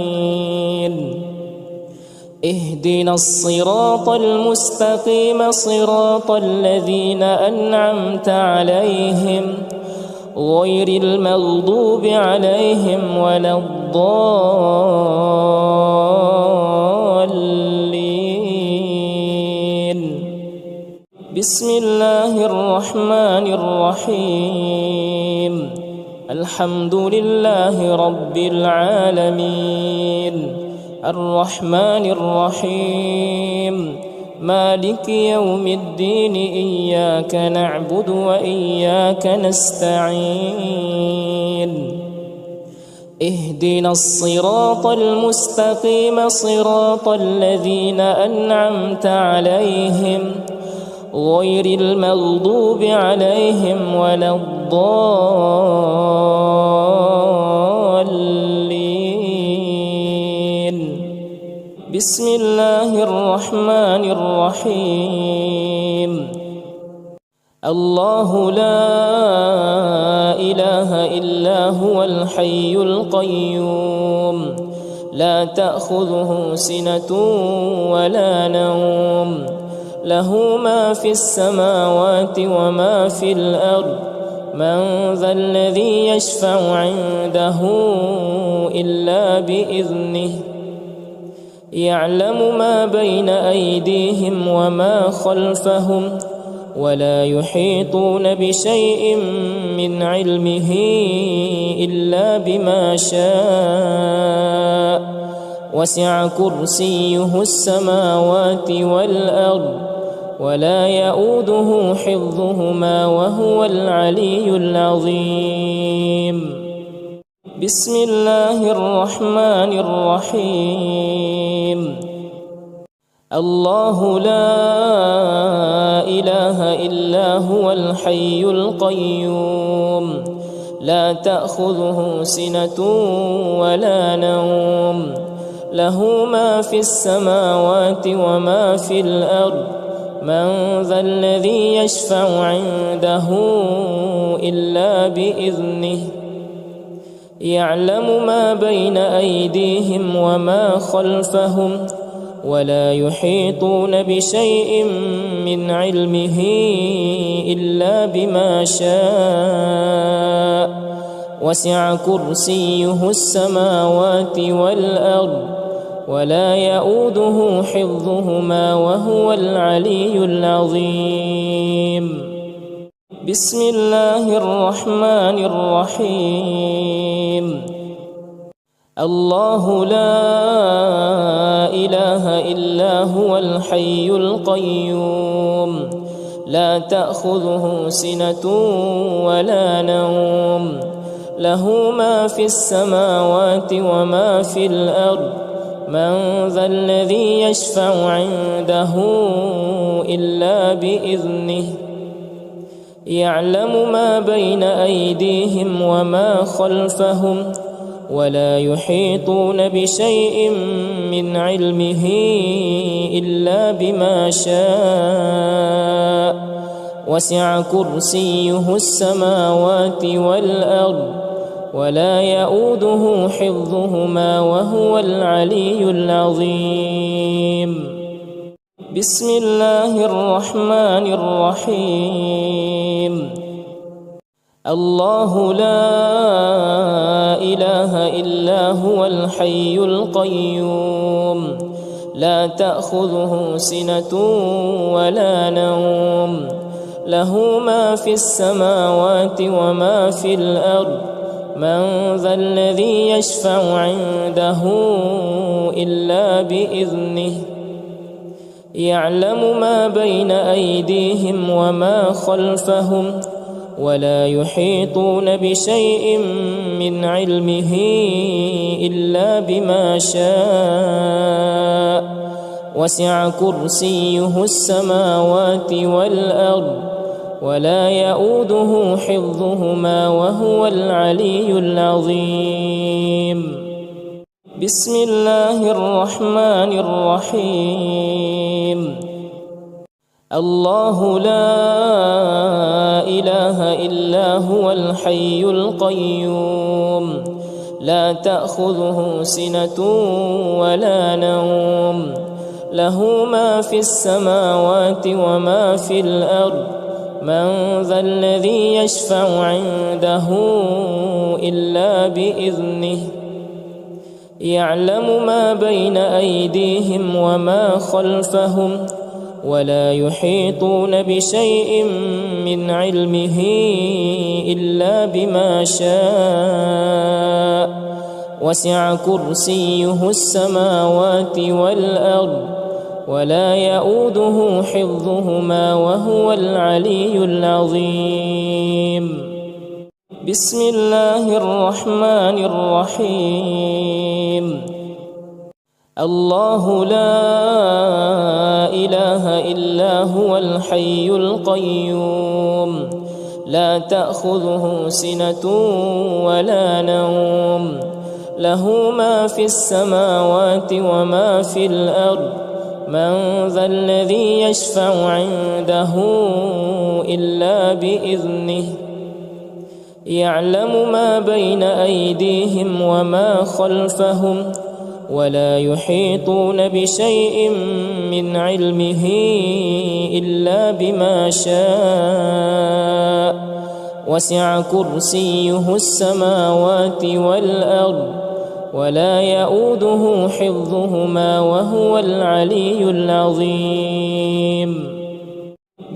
اهدنا الصراط المستقيم صراط الذين أنعمت عليهم غير المغضوب عليهم ولا الضالين. بسم الله الرحمن الرحيم. الحمد لله رب العالمين الرحمن الرحيم مالك يوم الدين إياك نعبد وإياك نستعين اهدنا الصراط المستقيم صراط الذين أنعمت عليهم غير المغضوب عليهم ولا الضالين. بسم الله الرحمن الرحيم. الله لا إله إلا هو الحي القيوم لا تأخذه سنة ولا نوم له ما في السماوات وما في الأرض من ذا الذي يشفع عنده إلا بإذنه يعلم ما بين أيديهم وما خلفهم ولا يحيطون بشيء من علمه إلا بما شاء وسع كرسيه السماوات والأرض ولا يؤوده حفظهما وهو العلي العظيم. بسم الله الرحمن الرحيم. الله لا إله إلا هو الحي القيوم لا تأخذه سنة ولا نوم له ما في السماوات وما في الأرض من ذا الذي يشفع عنده إلا بإذنه يعلم ما بين أيديهم وما خلفهم ولا يحيطون بشيء من علمه إلا بما شاء وسع كرسيه السماوات والأرض ولا يؤوده حفظهما وهو العلي العظيم. بسم الله الرحمن الرحيم. الله لا إله إلا هو الحي القيوم لا تأخذه سنة ولا نوم له ما في السماوات وما في الأرض من ذا الذي يشفع عنده إلا بإذنه يعلم ما بين أيديهم وما خلفهم ولا يحيطون بشيء من علمه إلا بما شاء وسع كرسيه السماوات والأرض ولا يؤوده حفظهما وهو العلي العظيم. بسم الله الرحمن الرحيم. الله لا إله إلا هو الحي القيوم لا تأخذه سنة ولا نوم له ما في السماوات وما في الأرض من ذا الذي يشفع عنده إلا بإذنه يعلم ما بين أيديهم وما خلفهم ولا يحيطون بشيء من علمه إلا بما شاء وسع كرسيه السماوات والأرض ولا يؤوده حفظهما وهو العلي العظيم. بسم الله الرحمن الرحيم. الله لا إله إلا هو الحي القيوم لا تأخذه سنة ولا نوم له ما في السماوات وما في الأرض من ذا الذي يشفع عنده إلا بإذنه يعلم ما بين أيديهم وما خلفهم ولا يحيطون بشيء من علمه إلا بما شاء وسع كرسيه السماوات والأرض ولا يؤوده حفظهما وهو العلي العظيم. بسم الله الرحمن الرحيم. الله لا إله إلا هو الحي القيوم لا تأخذه سنة ولا نوم له ما في السماوات وما في الأرض من ذا الذي يشفع عنده إلا بإذنه يعلم ما بين أيديهم وما خلفهم ولا يحيطون بشيء من علمه إلا بما شاء وسع كرسيه السماوات والأرض ولا يؤوده حفظهما وهو العلي العظيم.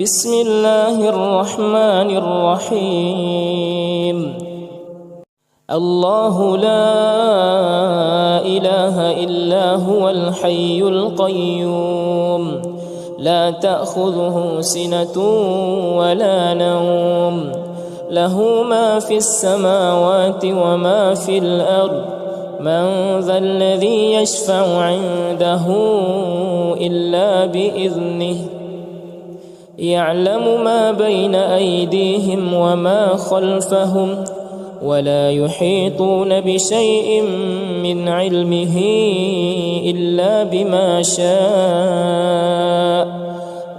بسم الله الرحمن الرحيم. الله لا إله إلا هو الحي القيوم لا تأخذه سنة ولا نوم له ما في السماوات وما في الأرض من ذا الذي يشفع عنده إلا بإذنه يعلم ما بين أيديهم وما خلفهم ولا يحيطون بشيء من علمه إلا بما شاء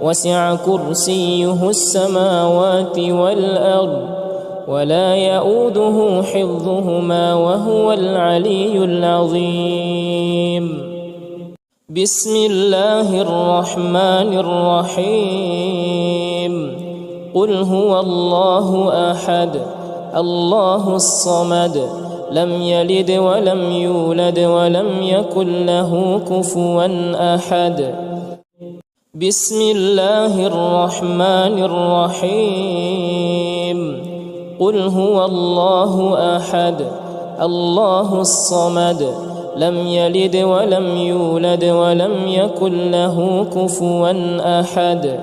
وسع كرسيه السماوات والأرض ولا يؤوده حفظهما وهو العلي العظيم. بسم الله الرحمن الرحيم. قل هو الله أحد الله الصمد لم يلد ولم يولد ولم يكن له كفوا أحد. بسم الله الرحمن الرحيم. قل هو الله أحد الله الصمد لم يلد ولم يولد ولم يكن له كفوا أحد.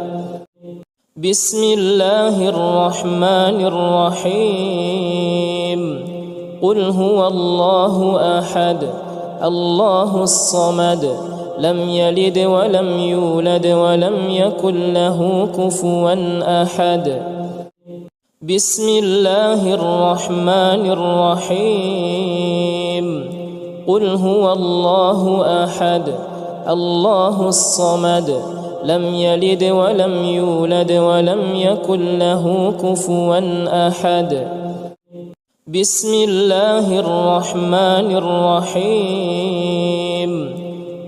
بسم الله الرحمن الرحيم. قل هو الله أحد الله الصمد لم يلد ولم يولد ولم يكن له كفوا أحد. بسم الله الرحمن الرحيم. قل هو الله أحد الله الصمد لم يلد ولم يولد ولم يكن له كفوا أحد. بسم الله الرحمن الرحيم.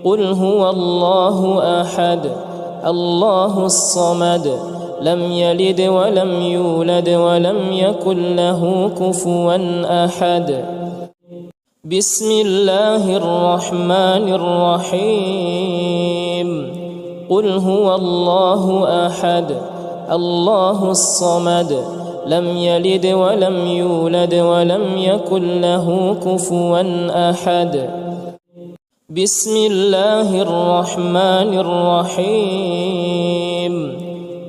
قل هو الله أحد الله الصمد لم يلد ولم يولد ولم يكن له كفوا أحد. بسم الله الرحمن الرحيم. قل هو الله أحد الله الصمد لم يلد ولم يولد ولم يكن له كفوا أحد. بسم الله الرحمن الرحيم.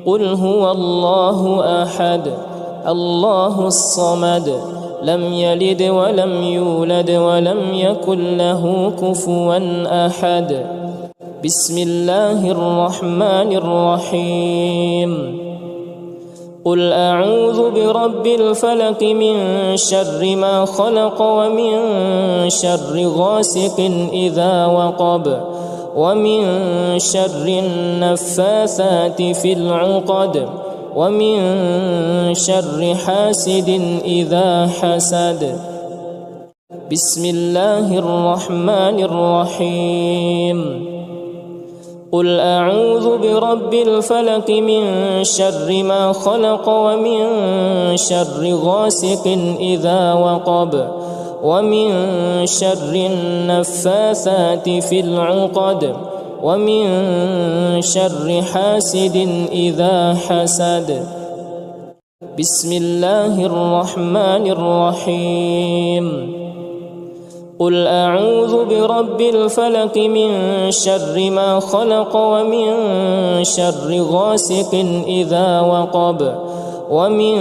قل هو الله أحد الله الصمد لم يلد ولم يولد ولم يكن له كفوا أحد. بسم الله الرحمن الرحيم. قل أعوذ برب الفلق من شر ما خلق ومن شر غاسق إذا وقب ومن شر النفاثات في العقد ومن شر حاسد إذا حسد. بسم الله الرحمن الرحيم. قل أعوذ برب الفلق من شر ما خلق ومن شر غاسق إذا وقب ومن شر النفاثات في العقد ومن شر حاسد إذا حسد. بسم الله الرحمن الرحيم. قل أعوذ برب الفلق من شر ما خلق ومن شر غاسق إذا وقب ومن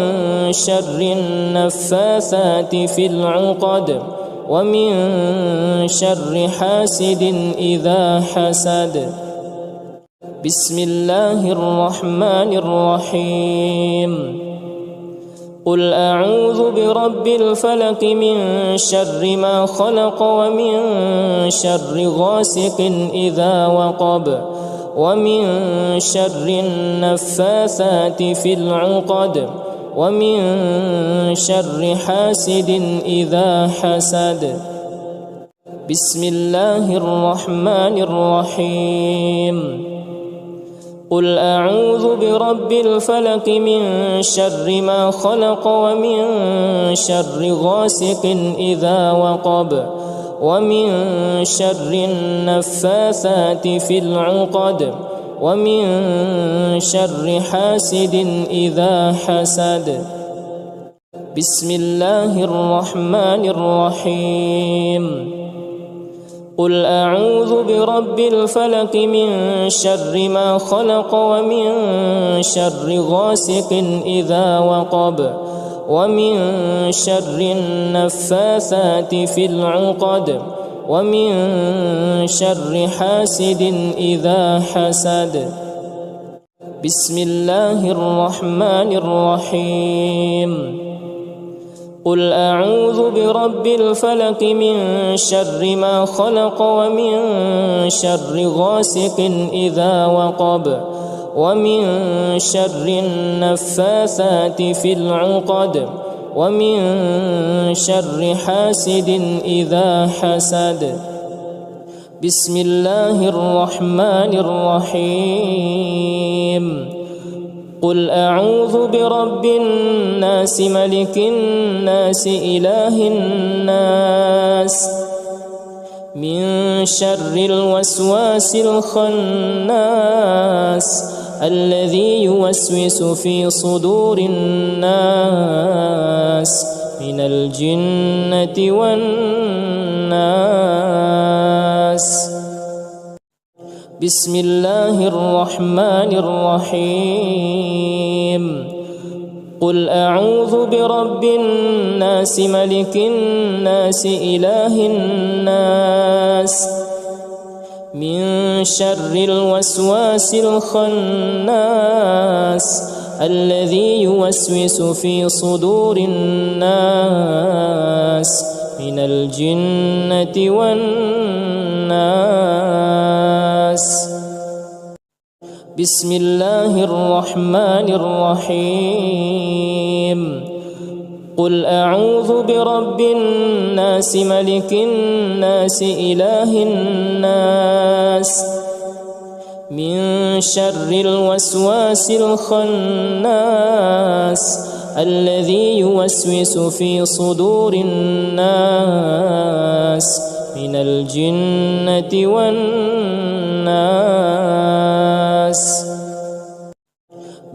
شر النفاثات في العقد ومن شر حاسد إذا حسد. بسم الله الرحمن الرحيم. قل أعوذ برب الفلق من شر ما خلق ومن شر غاسق إذا وقب ومن شر النفاثات في العقد ومن شر حاسد إذا حسد. بسم الله الرحمن الرحيم. قل أعوذ برب الفلق من شر ما خلق ومن شر غاسق إذا وقب ومن شر النفاثات في العقد ومن شر حاسد إذا حسد. بسم الله الرحمن الرحيم. قل أعوذ برب الفلق من شر ما خلق ومن شر غاسق إذا وقب ومن شر النفاثات في العقد ومن شر حاسد إذا حسد. بسم الله الرحمن الرحيم. قل أعوذ برب الفلق من شر ما خلق ومن شر غاسق إذا وقب ومن شر النفاثات في العقد ومن شر حاسد إذا حسد. بسم الله الرحمن الرحيم. قل أعوذ برب الناس ملك الناس إله الناس من شر الوسواس الخناس الذي يوسوس في صدور الناس من الجنة والناس. بسم الله الرحمن الرحيم. قل أعوذ برب الناس ملك الناس إله الناس من شر الوسواس الخناس الذي يوسوس في صدور الناس من الجنة والناس. بسم الله الرحمن الرحيم. قل أعوذ برب الناس ملك الناس إله الناس من شر الوسواس الخناس الذي يوسوس في صدور الناس من الجنة والناس.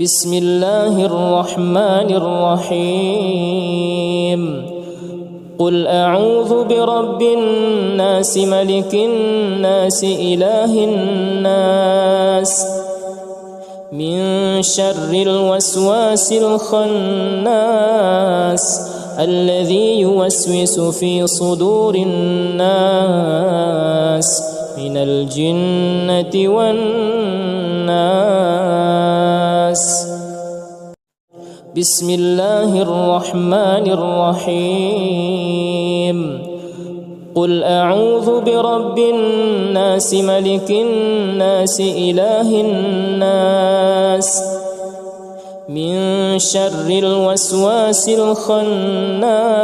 بسم الله الرحمن الرحيم. قل أعوذ برب الناس ملك الناس إله الناس من شر الوسواس الخناس الذي يوسوس في صدور الناس من الجنة والناس. بسم الله الرحمن الرحيم. قل أعوذ برب الناس ملك الناس إله الناس من شر الوسواس الخناس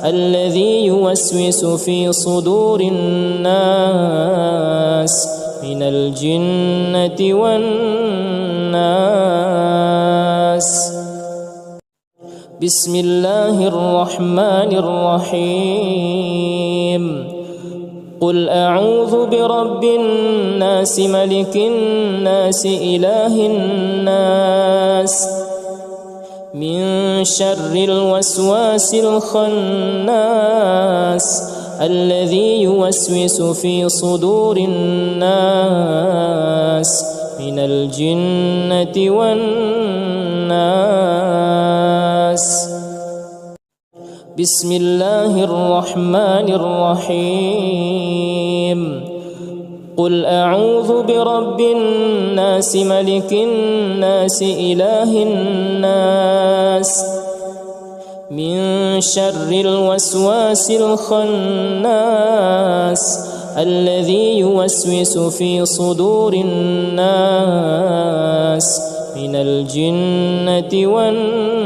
الذي يوسوس في صدور الناس من الجنة والناس. بسم الله الرحمن الرحيم. قل أعوذ برب الناس ملك الناس إله الناس من شر الوسواس الخناس الذي يوسوس في صدور الناس من الجنة والناس. بسم الله الرحمن الرحيم. قل أعوذ برب الناس ملك الناس إله الناس من شر الوسواس الخناس الذي يوسوس في صدور الناس من الجنة والناس.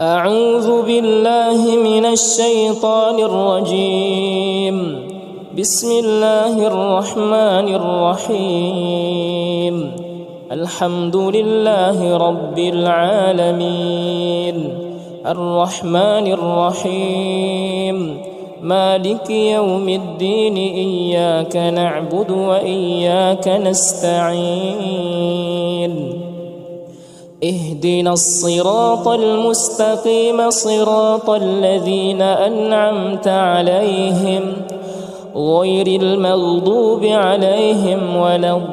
أعوذ بالله من الشيطان الرجيم. بسم الله الرحمن الرحيم. الحمد لله رب العالمين الرحمن الرحيم مالك يوم الدين إياك نعبد وإياك نستعين اهدنا الصراط المستقيم صراط الذين أنعمت عليهم غير المغضوب عليهم ولا الضالين.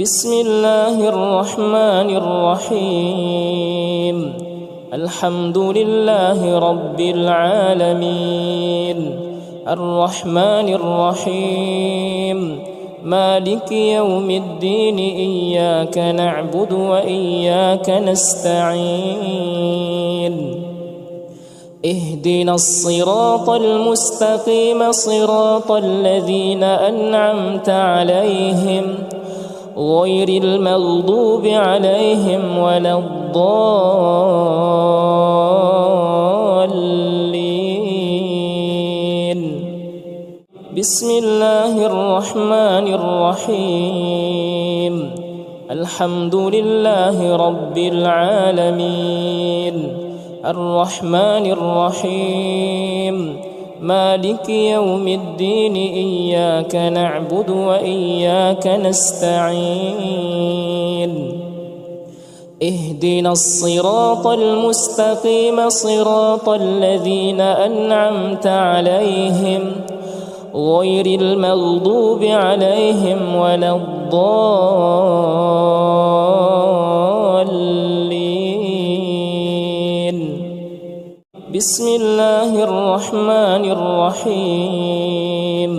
بسم الله الرحمن الرحيم. الحمد لله رب العالمين الرحمن الرحيم مالك يوم الدين إياك نعبد وإياك نستعين اهدنا الصراط المستقيم صراط الذين أنعمت عليهم غير المغضوب عليهم ولا الضالين. بسم الله الرحمن الرحيم. الحمد لله رب العالمين الرحمن الرحيم مالك يوم الدين إياك نعبد وإياك نستعين اهدنا الصراط المستقيم صراط الذين أنعمت عليهم غير المغضوب عليهم ولا الضالين. بسم الله الرحمن الرحيم.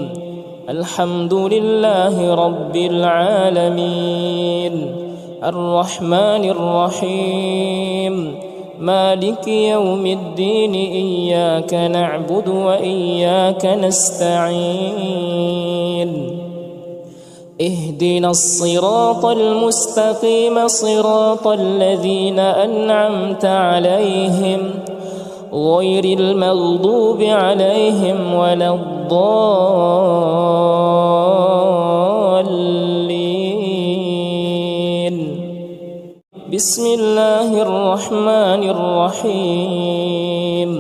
الحمد لله رب العالمين الرحمن الرحيم مالك يوم الدين إياك نعبد وإياك نستعين اهدنا الصراط المستقيم صراط الذين أنعمت عليهم غير المغضوب عليهم ولا الضالين. بسم الله الرحمن الرحيم.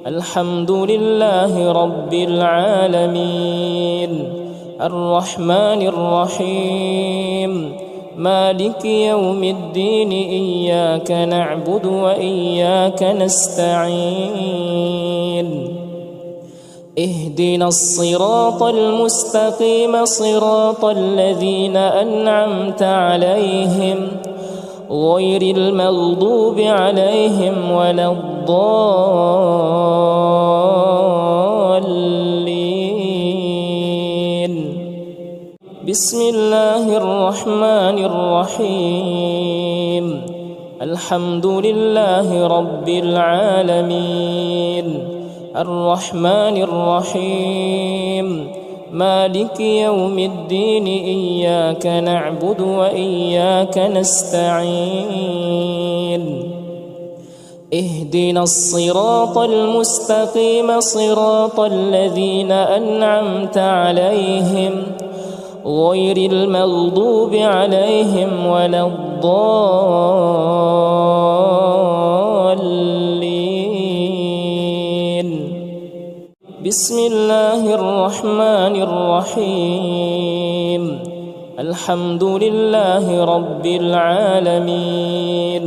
الحمد لله رب العالمين الرحمن الرحيم مالك يوم الدين إياك نعبد وإياك نستعين اهدنا الصراط المستقيم صراط الذين أنعمت عليهم غير المغضوب عليهم ولا الضالين. بسم الله الرحمن الرحيم. الحمد لله رب العالمين الرحمن الرحيم مالك يوم الدين إياك نعبد وإياك نستعين اهدنا الصراط المستقيم صراط الذين أنعمت عليهم غير المغضوب عليهم ولا الضالين. بسم الله الرحمن الرحيم. الحمد لله رب العالمين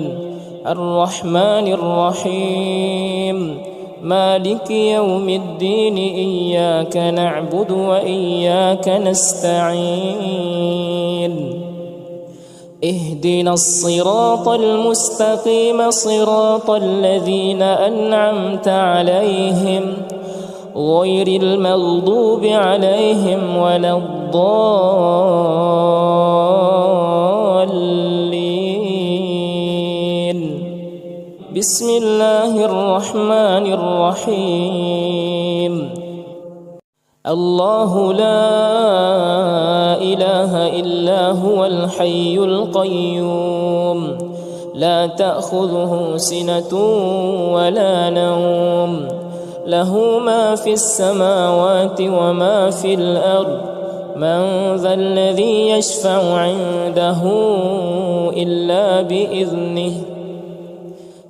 الرحمن الرحيم مالك يوم الدين إياك نعبد وإياك نستعين اهدنا الصراط المستقيم صراط الذين أنعمت عليهم غير المغضوب عليهم ولا الضالين. بسم الله الرحمن الرحيم. الله لا إله إلا هو الحي القيوم لا تأخذه سنة ولا نوم له ما في السماوات وما في الأرض من ذا الذي يشفع عنده إلا بإذنه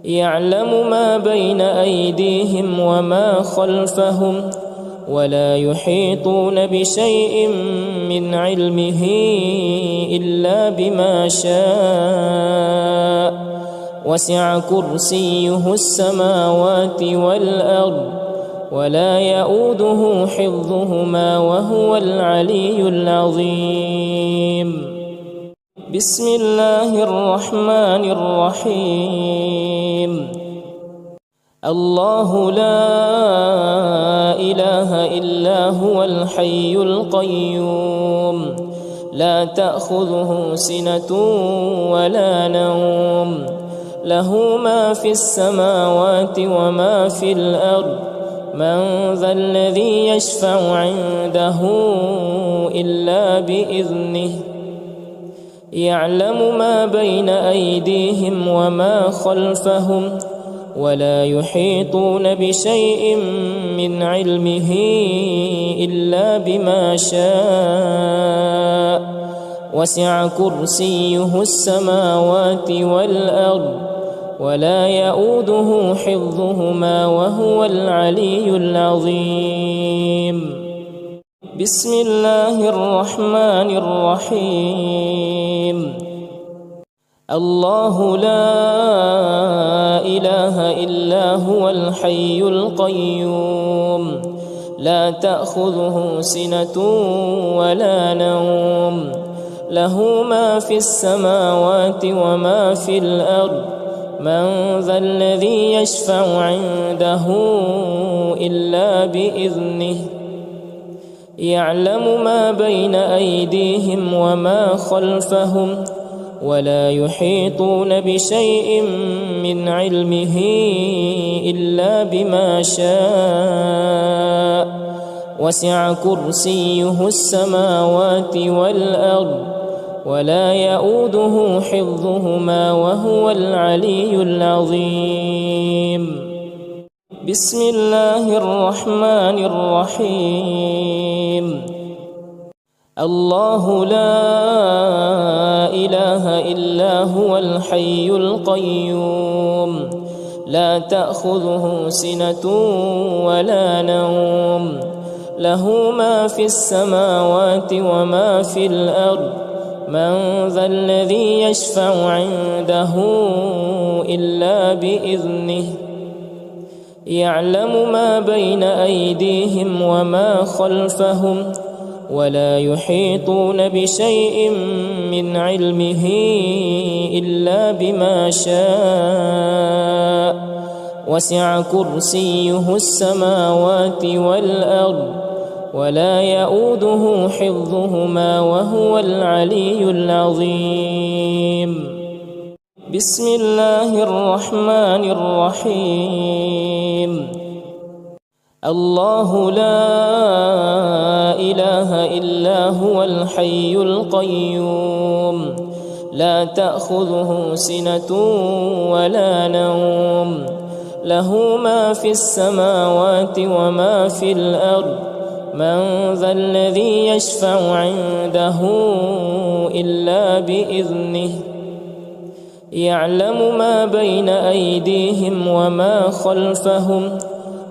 يعلم ما بين أيديهم وما خلفهم ولا يحيطون بشيء من علمه إلا بما شاء وسع كرسيه السماوات والأرض ولا يؤوده حفظهما وهو العلي العظيم. بسم الله الرحمن الرحيم. الله لا إله إلا هو الحي القيوم لا تأخذه سنة ولا نوم له ما في السماوات وما في الأرض من ذا الذي يشفع عنده إلا بإذنه يعلم ما بين أيديهم وما خلفهم ولا يحيطون بشيء من علمه إلا بما شاء وسع كرسيه السماوات والأرض ولا يؤوده حفظهما وهو العلي العظيم. بسم الله الرحمن الرحيم. الله لا إله إلا هو الحي القيوم لا تأخذه سنة ولا نوم له ما في السماوات وما في الأرض من ذا الذي يشفع عنده إلا بإذنه يعلم ما بين أيديهم وما خلفهم ولا يحيطون بشيء من علمه إلا بما شاء وسع كرسيه السماوات والأرض ولا يؤوده حفظهما وهو العلي العظيم. بسم الله الرحمن الرحيم. الله لا إله إلا هو الحي القيوم لا تأخذه سنة ولا نوم له ما في السماوات وما في الأرض من ذا الذي يشفع عنده إلا بإذنه يعلم ما بين أيديهم وما خلفهم ولا يحيطون بشيء من علمه إلا بما شاء وسع كرسيه السماوات والأرض ولا يؤوده حفظهما وهو العلي العظيم. بسم الله الرحمن الرحيم. الله لا إله إلا هو الحي القيوم لا تأخذه سنة ولا نوم له ما في السماوات وما في الأرض من ذا الذي يشفع عنده إلا بإذنه يعلم ما بين أيديهم وما خلفهم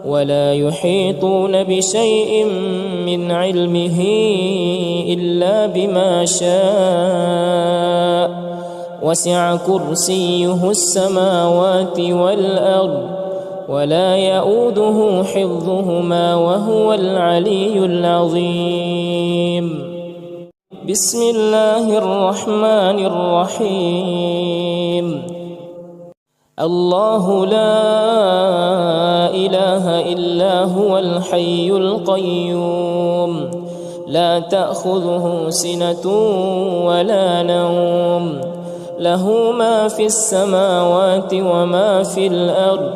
ولا يحيطون بشيء من علمه إلا بما شاء وسع كرسيه السماوات والأرض ولا يؤوده حفظهما وهو العلي العظيم. بسم الله الرحمن الرحيم. الله لا إله إلا هو الحي القيوم لا تأخذه سنة ولا نوم له ما في السماوات وما في الأرض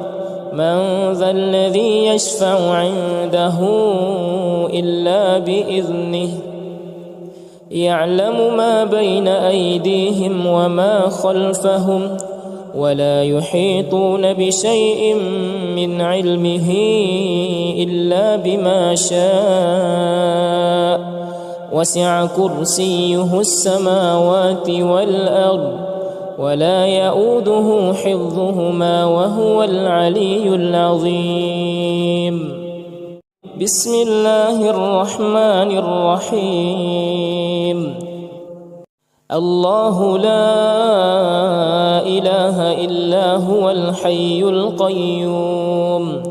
من ذا الذي يشفع عنده إلا بإذنه يعلم ما بين أيديهم وما خلفهم ولا يحيطون بشيء من علمه إلا بما شاء وسع كرسيه السماوات والأرض ولا يؤوده حفظهما وهو العلي العظيم. بسم الله الرحمن الرحيم. الله لا إله إلا هو الحي القيوم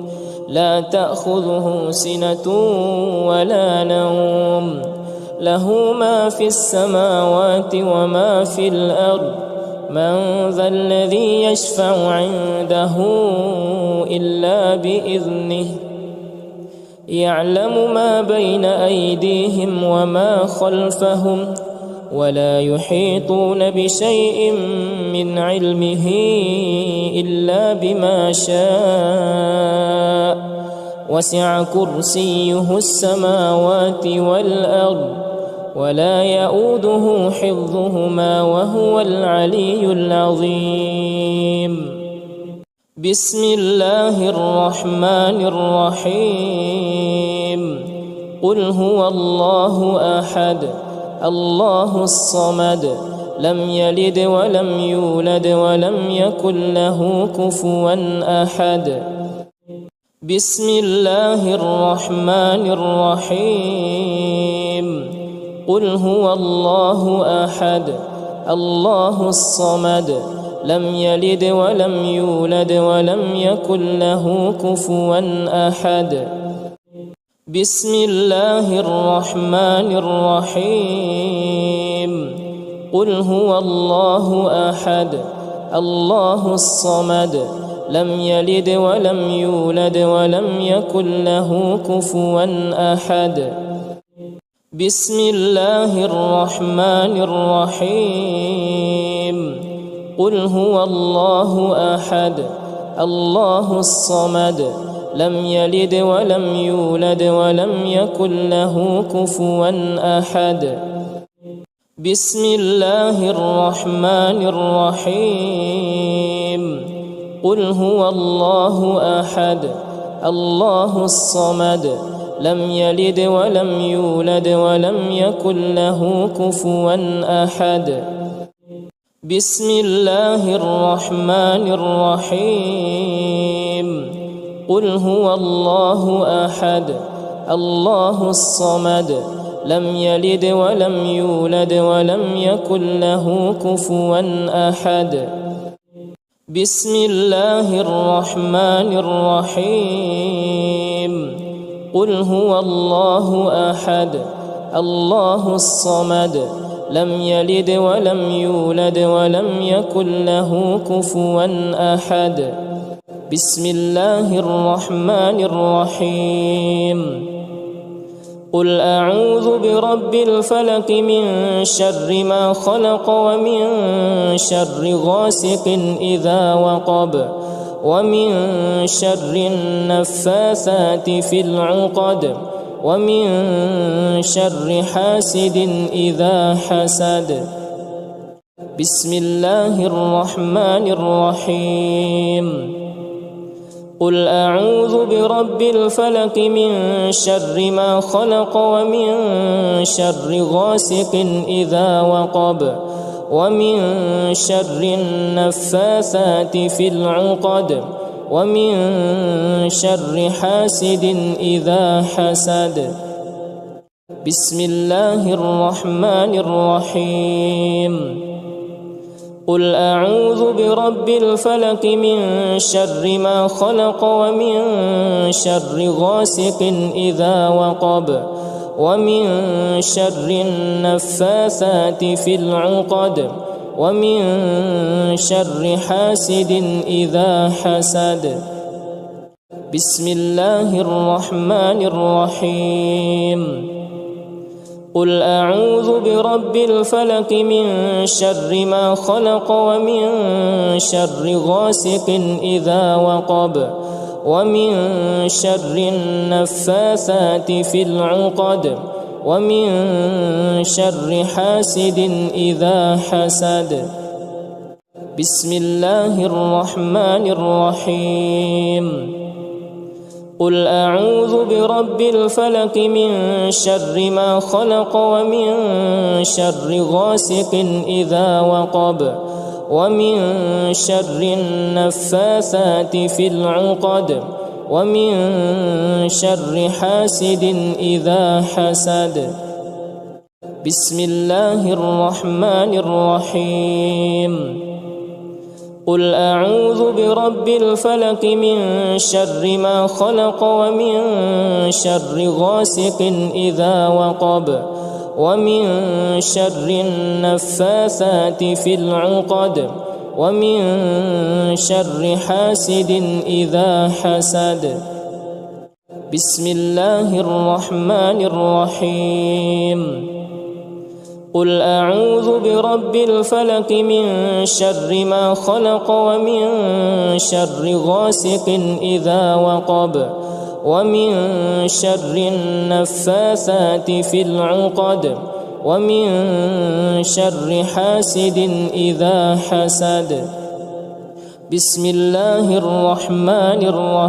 لا تأخذه سنة ولا نوم له ما في السماوات وما في الأرض من ذا الذي يشفع عنده إلا بإذنه يعلم ما بين أيديهم وما خلفهم ولا يحيطون بشيء من علمه إلا بما شاء وسع كرسيه السماوات والأرض ولا يؤوده حفظهما وهو العلي العظيم. بسم الله الرحمن الرحيم. قل هو الله أحد الله الصمد لم يلد ولم يولد ولم يكن له كفوا أحد. بسم الله الرحمن الرحيم. قل هو الله أحد الله الصمد لم يلد ولم يولد ولم يكن له كفوا أحد. بسم الله الرحمن الرحيم. قل هو الله أحد الله الصمد لم يلد ولم يولد ولم يكن له كفوا أحد. بسم الله الرحمن الرحيم. قل هو الله أحد الله الصمد لم يلد ولم يولد ولم يكن له كفوا أحد. بسم الله الرحمن الرحيم. قل هو الله أحد الله الصمد لم يلد ولم يولد ولم يكن له كفوا أحد. بسم الله الرحمن الرحيم. قل هو الله أحد الله الصمد لم يلد ولم يولد ولم يكن له كفوا أحد. بسم الله الرحمن الرحيم. قل هو الله أحد الله الصمد لم يلد ولم يولد ولم يكن له كفوا أحد. بسم الله الرحمن الرحيم. قل أعوذ برب الفلق من شر ما خلق ومن شر غاسق إذا وقب ومن شر النفاثات في العقد ومن شر حاسد إذا حسد. بسم الله الرحمن الرحيم. قل أعوذ برب الفلق من شر ما خلق ومن شر غاسق إذا وقب ومن شر النفاثات في العقد ومن شر حاسد إذا حسد. بسم الله الرحمن الرحيم. قل أعوذ برب الفلق من شر ما خلق ومن شر غاسق إذا وقب ومن شر النفاثات في العقد ومن شر حاسد إذا حسد. بسم الله الرحمن الرحيم. قل أعوذ برب الفلق من شر ما خلق ومن شر غاسق إذا وقب ومن شر النفاثات في العقد ومن شر حاسد إذا حسد. بسم الله الرحمن الرحيم. قل أعوذ برب الفلق من شر ما خلق ومن شر غاسق إذا وقب ومن شر النفاثات في العقد ومن شر حاسد إذا حسد. بسم الله الرحمن الرحيم. قل أعوذ برب الفلق من شر ما خلق ومن شر غاسق إذا وقب ومن شر النفاثات في العقد ومن شر حاسد إذا حسد. بسم الله الرحمن الرحيم. قل أعوذ برب الفلق من شر ما خلق ومن شر غاسق إذا وقب ومن شر النفاثات في العقد ومن شر حاسد إذا حسد. بسم الله الرحمن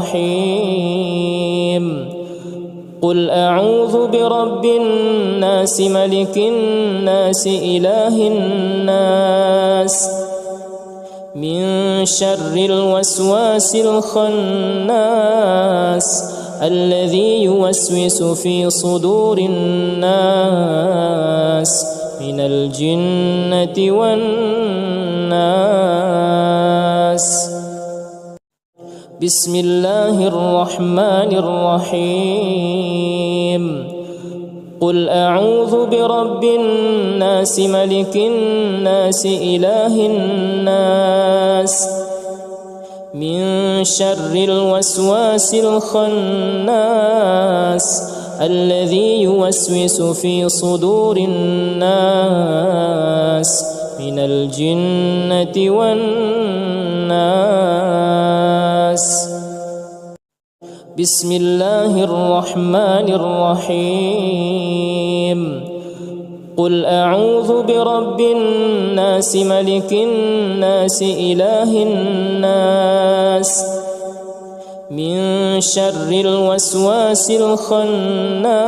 الرحيم. قل أعوذ برب الناس ملك الناس إله الناس من شر الوسواس الخناس الذي يوسوس في صدور الناس من الجنة والناس. بسم الله الرحمن الرحيم. قل أعوذ برب الناس ملك الناس إله الناس من شر الوسواس الخناس الذي يوسوس في صدور الناس من الجنة والناس. بسم الله الرحمن الرحيم. قل أعوذ برب الناس ملك الناس إله الناس من شر الوسواس الخناس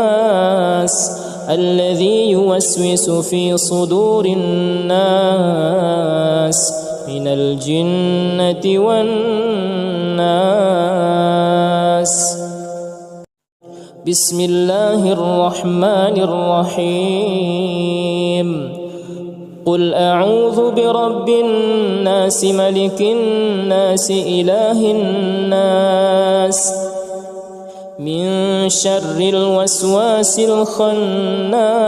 الذي يوسوس في صدور الناس من الجنة والناس. بسم الله الرحمن الرحيم. قل أعوذ برب الناس ملك الناس إله الناس من شر الوسواس الخناس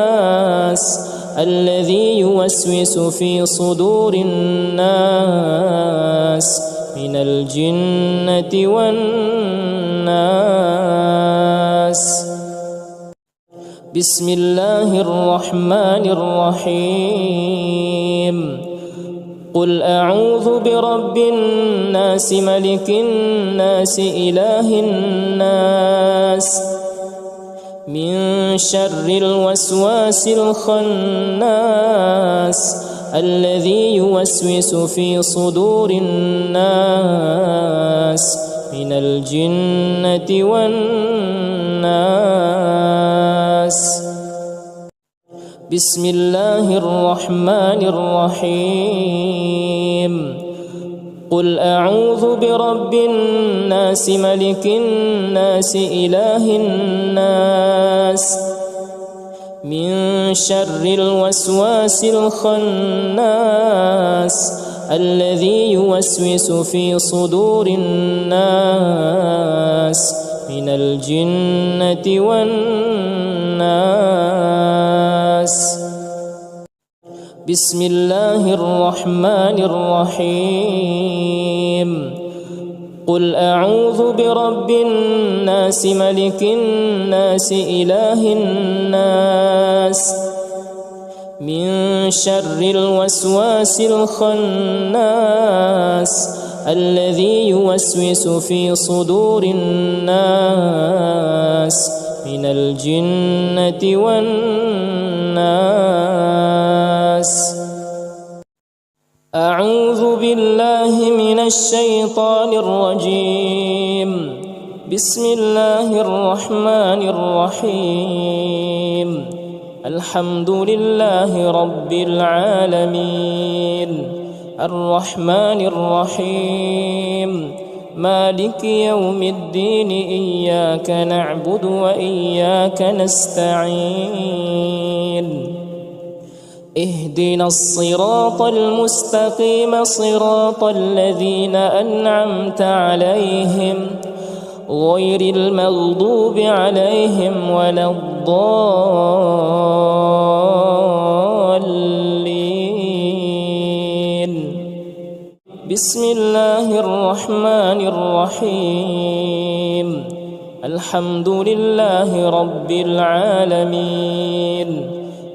الذي يوسوس في صدور الناس من الجنة والناس. بسم الله الرحمن الرحيم. قل أعوذ برب الناس ملك الناس إله الناس من شر الوسواس الخناس الذي يوسوس في صدور الناس من الجنة والناس. بسم الله الرحمن الرحيم. قل أعوذ برب الناس ملك الناس إله الناس من شر الوسواس الخناس الذي يوسوس في صدور الناس من الجنة والناس. بسم الله الرحمن الرحيم. قل أعوذ برب الناس ملك الناس إله الناس من شر الوسواس الخناس الذي يوسوس في صدور الناس من الجنة والناس. أعوذ بالله من الشيطان الرجيم. بسم الله الرحمن الرحيم. الحمد لله رب العالمين الرحمن الرحيم مالك يوم الدين إياك نعبد وإياك نستعين اهدنا الصراط المستقيم صراط الذين أنعمت عليهم غير المغضوب عليهم ولا الضالين. بسم الله الرحمن الرحيم. الحمد لله رب العالمين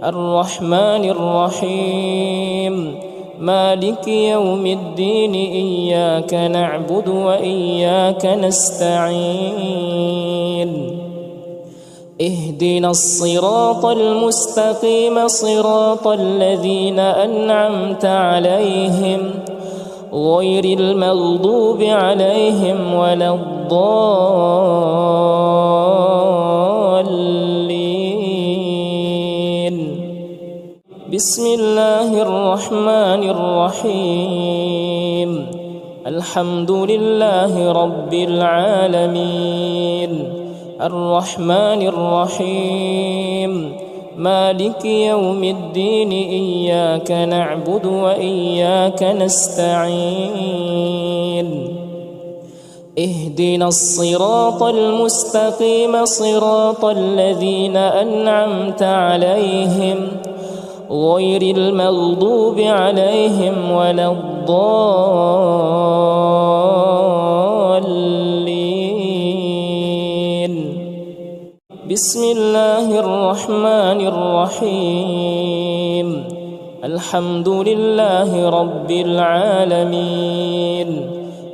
الرحمن الرحيم مالك يوم الدين إياك نعبد وإياك نستعين اهدنا الصراط المستقيم صراط الذين أنعمت عليهم غير المغضوب عليهم ولا الضالين. بسم الله الرحمن الرحيم الحمد لله رب العالمين الرحمن الرحيم مالك يوم الدين إياك نعبد وإياك نستعين اهدنا الصراط المستقيم صراط الذين أنعمت عليهم غير المغضوب عليهم ولا الضالين. بسم الله الرحمن الرحيم الحمد لله رب العالمين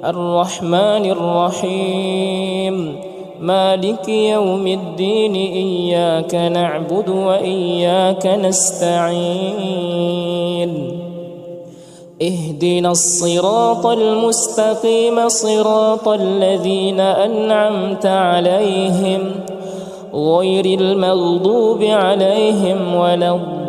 الرحمن الرحيم مالك يوم الدين إياك نعبد وإياك نستعين اهدنا الصراط المستقيم صراط الذين أنعمت عليهم غير المغضوب عليهم ولا الضالين.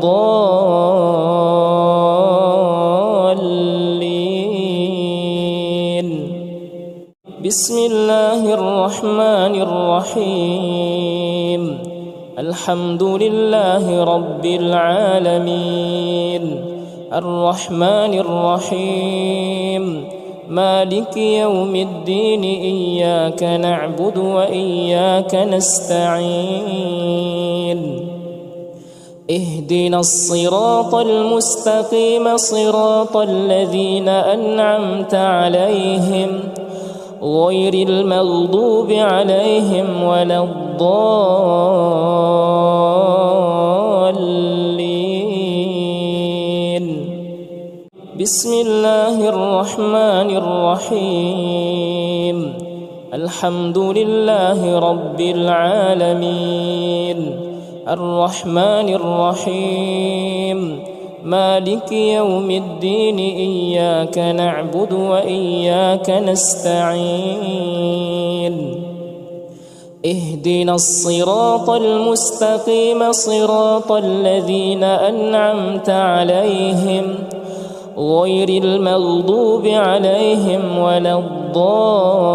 بسم الله الرحمن الرحيم الحمد لله رب العالمين الرحمن الرحيم مالك يوم الدين إياك نعبد وإياك نستعين اهدنا الصراط المستقيم صراط الذين أنعمت عليهم غير المغضوب عليهم ولا الضالين. بسم الله الرحمن الرحيم الحمد لله رب العالمين الرحمن الرحيم مالك يوم الدين إياك نعبد وإياك نستعين اهدنا الصراط المستقيم صراط الذين أنعمت عليهم غير المغضوب عليهم ولا الضالين.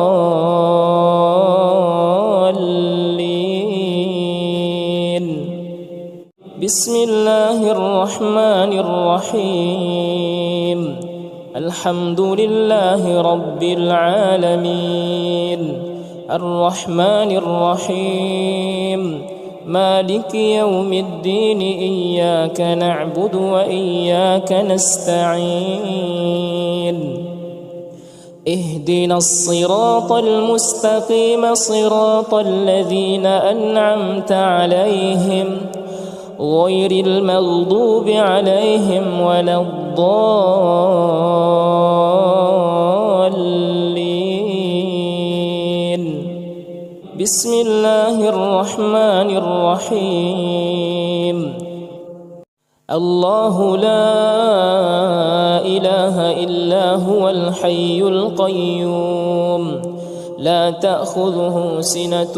بسم الله الرحمن الرحيم الحمد لله رب العالمين الرحمن الرحيم مالك يوم الدين إياك نعبد وإياك نستعين اهدنا الصراط المستقيم صراط الذين أنعمت عليهم غير المغضوب عليهم ولا الضالين. بسم الله الرحمن الرحيم الله لا إله إلا هو الحي القيوم لا تأخذه سنة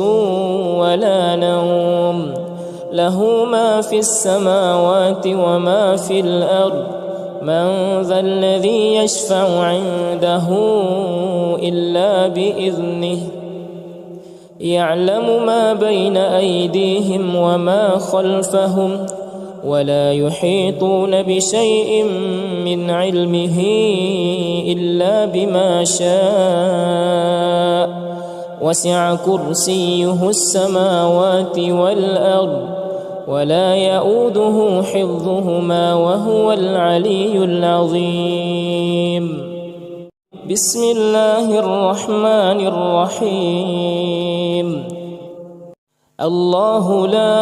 ولا نوم له ما في السماوات وما في الأرض من ذا الذي يشفع عنده إلا بإذنه يعلم ما بين أيديهم وما خلفهم ولا يحيطون بشيء من علمه إلا بما شاء وسع كرسيه السماوات والأرض ولا يؤوده حفظهما وهو العلي العظيم. بسم الله الرحمن الرحيم الله لا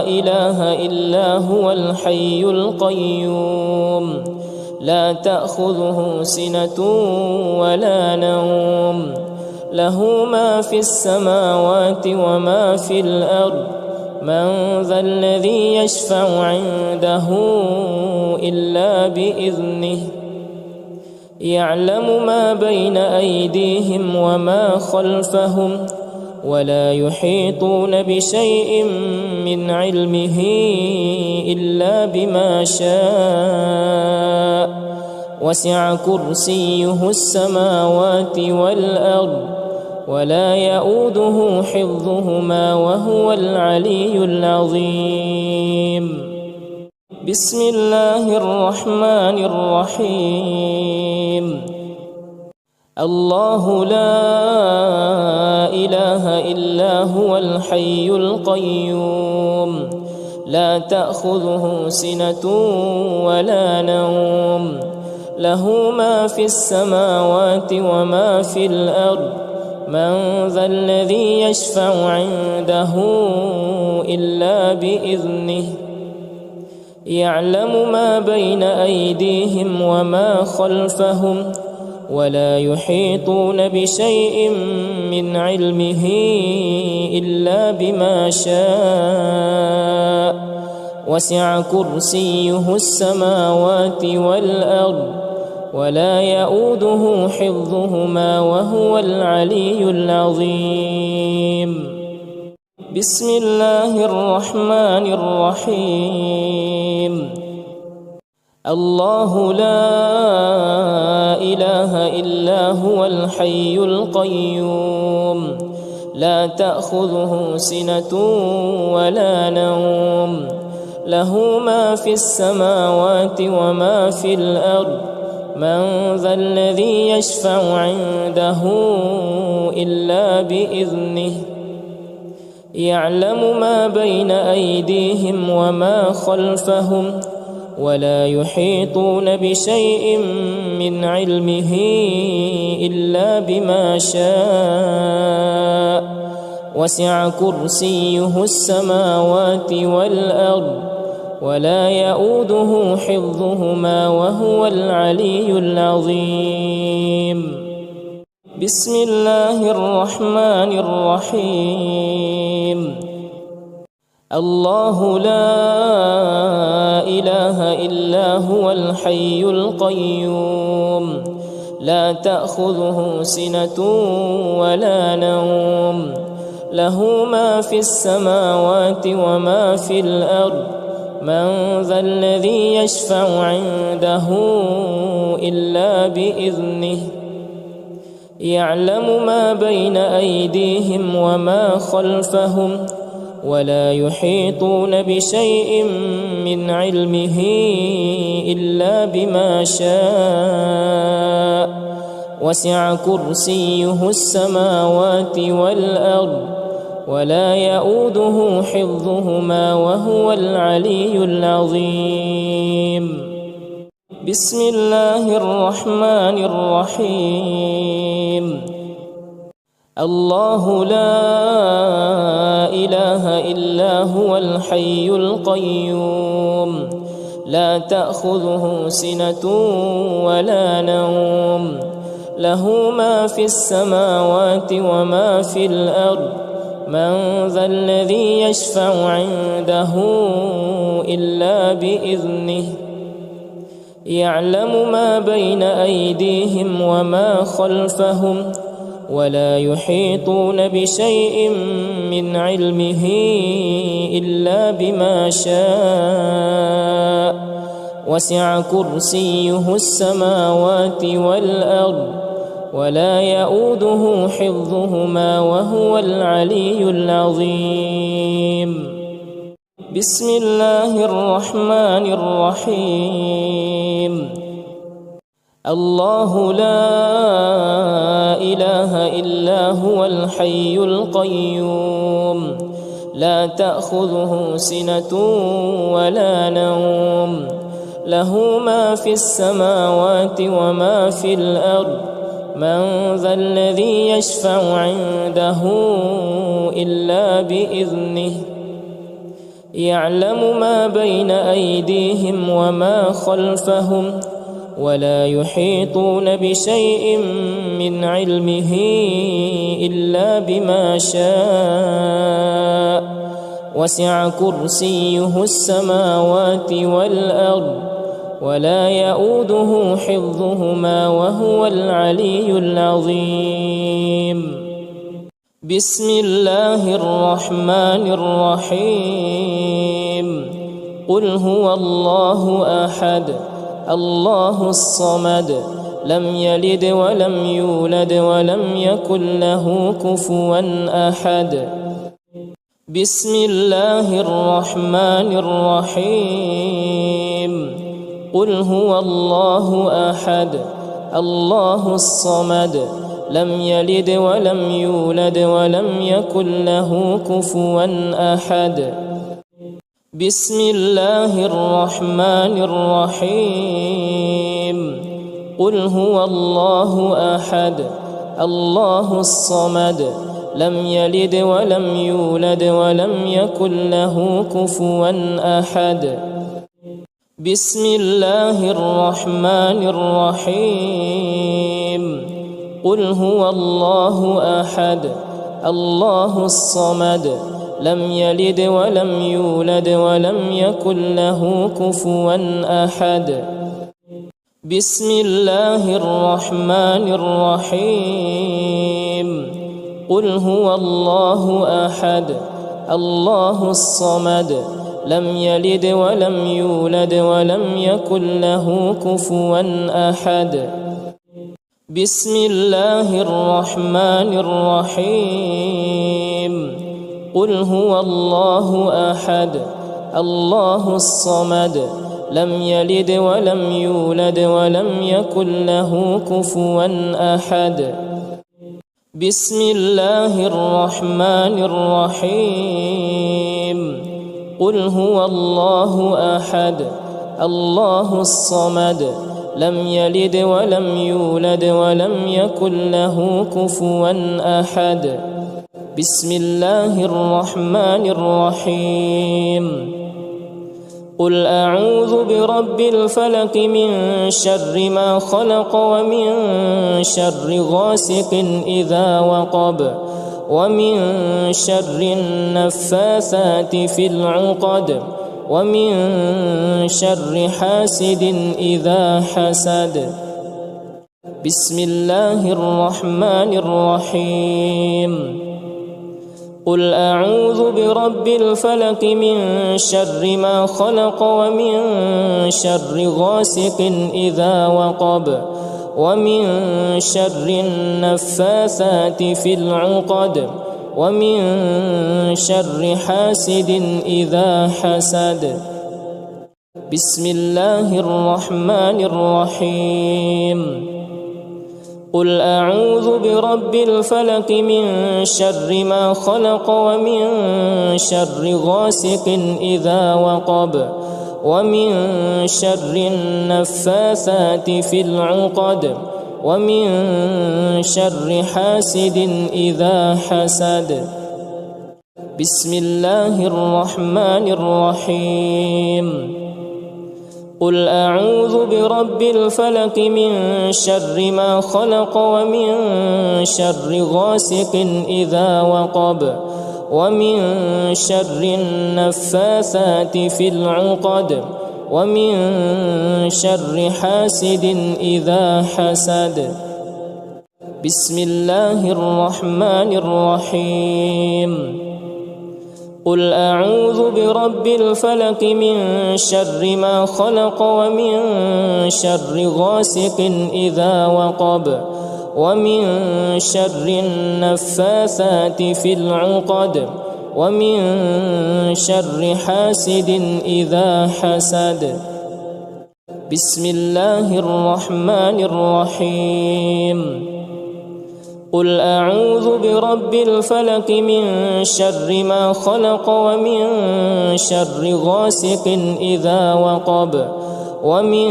إله إلا هو الحي القيوم لا تأخذه سنة ولا نوم له ما في السماوات وما في الأرض من ذا الذي يشفع عنده إلا بإذنه يعلم ما بين أيديهم وما خلفهم ولا يحيطون بشيء من علمه إلا بما شاء وسع كرسيه السماوات والأرض ولا يؤوده حفظهما وهو العلي العظيم بسم الله الرحمن الرحيم الله لا إله إلا هو الحي القيوم لا تأخذه سنة ولا نوم له ما في السماوات وما في الأرض من ذا الذي يشفع عنده إلا بإذنه يعلم ما بين أيديهم وما خلفهم ولا يحيطون بشيء من علمه إلا بما شاء وسع كرسيه السماوات والأرض ولا يؤوده حفظهما وهو العلي العظيم بسم الله الرحمن الرحيم الله لا إله إلا هو الحي القيوم لا تأخذه سنة ولا نوم له ما في السماوات وما في الأرض من ذا الذي يشفع عنده إلا بإذنه يعلم ما بين أيديهم وما خلفهم ولا يحيطون بشيء من علمه إلا بما شاء وسع كرسيه السماوات والأرض ولا يؤوده حفظهما وهو العلي العظيم بسم الله الرحمن الرحيم الله لا إله إلا هو الحي القيوم لا تأخذه سنة ولا نوم له ما في السماوات وما في الأرض من ذا الذي يشفع عنده إلا بإذنه يعلم ما بين أيديهم وما خلفهم ولا يحيطون بشيء من علمه إلا بما شاء وسع كرسيه السماوات والأرض ولا يؤوده حفظهما وهو العلي العظيم بسم الله الرحمن الرحيم الله لا إله إلا هو الحي القيوم لا تأخذه سنة ولا نوم له ما في السماوات وما في الأرض من ذا الذي يشفع عنده إلا بإذنه يعلم ما بين أيديهم وما خلفهم ولا يحيطون بشيء من علمه إلا بما شاء وسع كرسيه السماوات والأرض ولا يؤوده حفظهما وهو العلي العظيم بسم الله الرحمن الرحيم الله لا إله إلا هو الحي القيوم لا تأخذه سنة ولا نوم له ما في السماوات وما في الأرض من ذا الذي يشفع عنده إلا بإذنه يعلم ما بين أيديهم وما خلفهم ولا يحيطون بشيء من علمه إلا بما شاء وسع كرسيه السماوات والأرض ولا يؤوده حفظهما وهو العلي العظيم. بسم الله الرحمن الرحيم. قل هو الله أحد الله الصمد لم يلد ولم يولد ولم يكن له كفوا أحد. بسم الله الرحمن الرحيم. قل هو الله أحد الله الصمد لم يلد ولم يولد ولم يكن له كفوا أحد. بسم الله الرحمن الرحيم. قل هو الله أحد الله الصمد لم يلد ولم يولد ولم يكن له كفوا أحد. بسم الله الرحمن الرحيم. قل هو الله أحد الله الصمد لم يلد ولم يولد ولم يكن له كفوا أحد. بسم الله الرحمن الرحيم. قل هو الله أحد الله الصمد لم يلد ولم يولد ولم يكن له كفوا أحد. بسم الله الرحمن الرحيم. قل هو الله أحد الله الصمد لم يلد ولم يولد ولم يكن له كفوا أحد. بسم الله الرحمن الرحيم. قل هو الله أحد الله الصمد لم يلد ولم يولد ولم يكن له كفوا أحد. بسم الله الرحمن الرحيم. قل أعوذ برب الفلق من شر ما خلق ومن شر غاسق إذا وقب ومن شر النفاثات في العقد ومن شر حاسد إذا حسد. بسم الله الرحمن الرحيم. قل أعوذ برب الفلق من شر ما خلق ومن شر غاسق إذا وقب ومن شر النفاثات في العقد ومن شر حاسد إذا حسد. بسم الله الرحمن الرحيم. قل أعوذ برب الفلق من شر ما خلق ومن شر غاسق إذا وقب ومن شر النفاثات في العقد ومن شر حاسد إذا حسد. بسم الله الرحمن الرحيم. قل أعوذ برب الفلق من شر ما خلق ومن شر غاسق إذا وقب ومن شر النفاثات في العقد ومن شر حاسد إذا حسد. بسم الله الرحمن الرحيم. قل أعوذ برب الفلق من شر ما خلق ومن شر غاسق إذا وقب ومن شر النفاثات في العقد ومن شر حاسد إذا حسد. بسم الله الرحمن الرحيم. قل أعوذ برب الفلق من شر ما خلق ومن شر غاسق إذا وقب ومن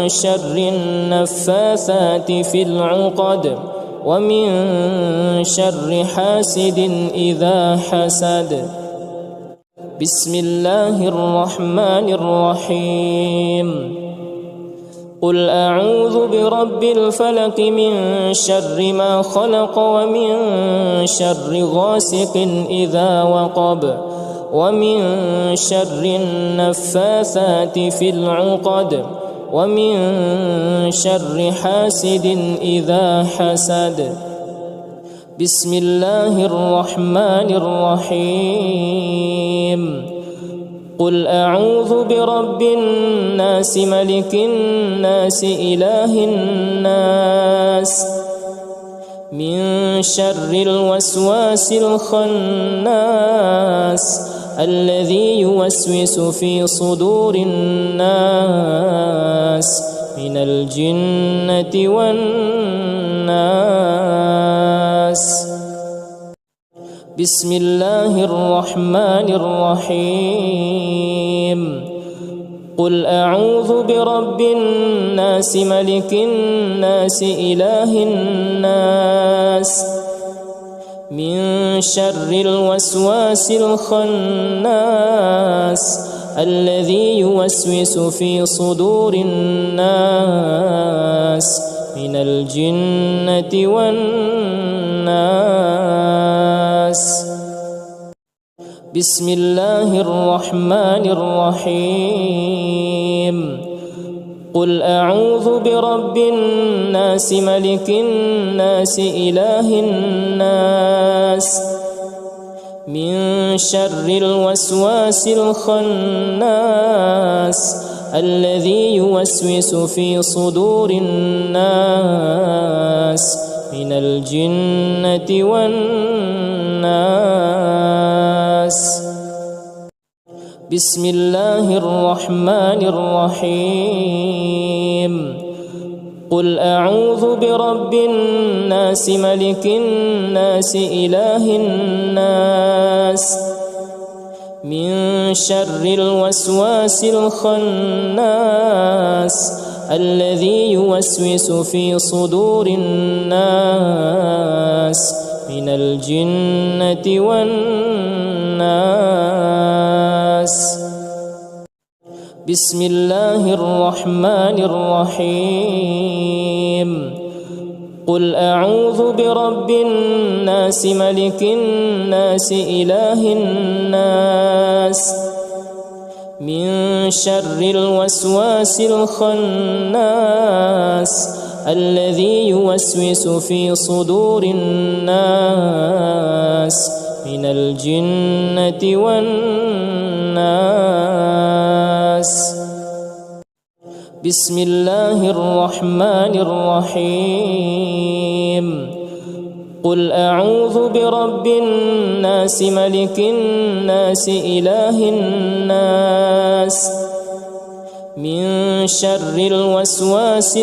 شر النفاثات في العقد ومن شر حاسد إذا حسد. بسم الله الرحمن الرحيم. قل أعوذ برب الفلق من شر ما خلق ومن شر غاسق إذا وقب ومن شر النفاثات في العقد ومن شر حاسد إذا حسد. بسم الله الرحمن الرحيم. قل أعوذ برب الناس ملك الناس إله الناس من شر الوسواس الخناس الذي يوسوس في صدور الناس من الجنة والناس. بسم الله الرحمن الرحيم. قل أعوذ برب الناس ملك الناس إله الناس من شر الوسواس الخناس الذي يوسوس في صدور الناس من الجنة والناس. بسم الله الرحمن الرحيم. قل أعوذ برب الناس ملك الناس إله الناس من شر الوسواس الخناس الذي يوسوس في صدور الناس من الجنة والناس. بسم الله الرحمن الرحيم. قل أعوذ برب الناس ملك الناس إله الناس من شر الوسواس الخناس الذي يوسوس في صدور الناس من الجنة والناس. بسم الله الرحمن الرحيم. قل أعوذ برب الناس ملك الناس إله الناس من شر الوسواس الخناس الذي يوسوس في صدور الناس من الجنة والناس. بسم الله الرحمن الرحيم. قل أعوذ برب الناس ملك الناس إله الناس من شر الوسواس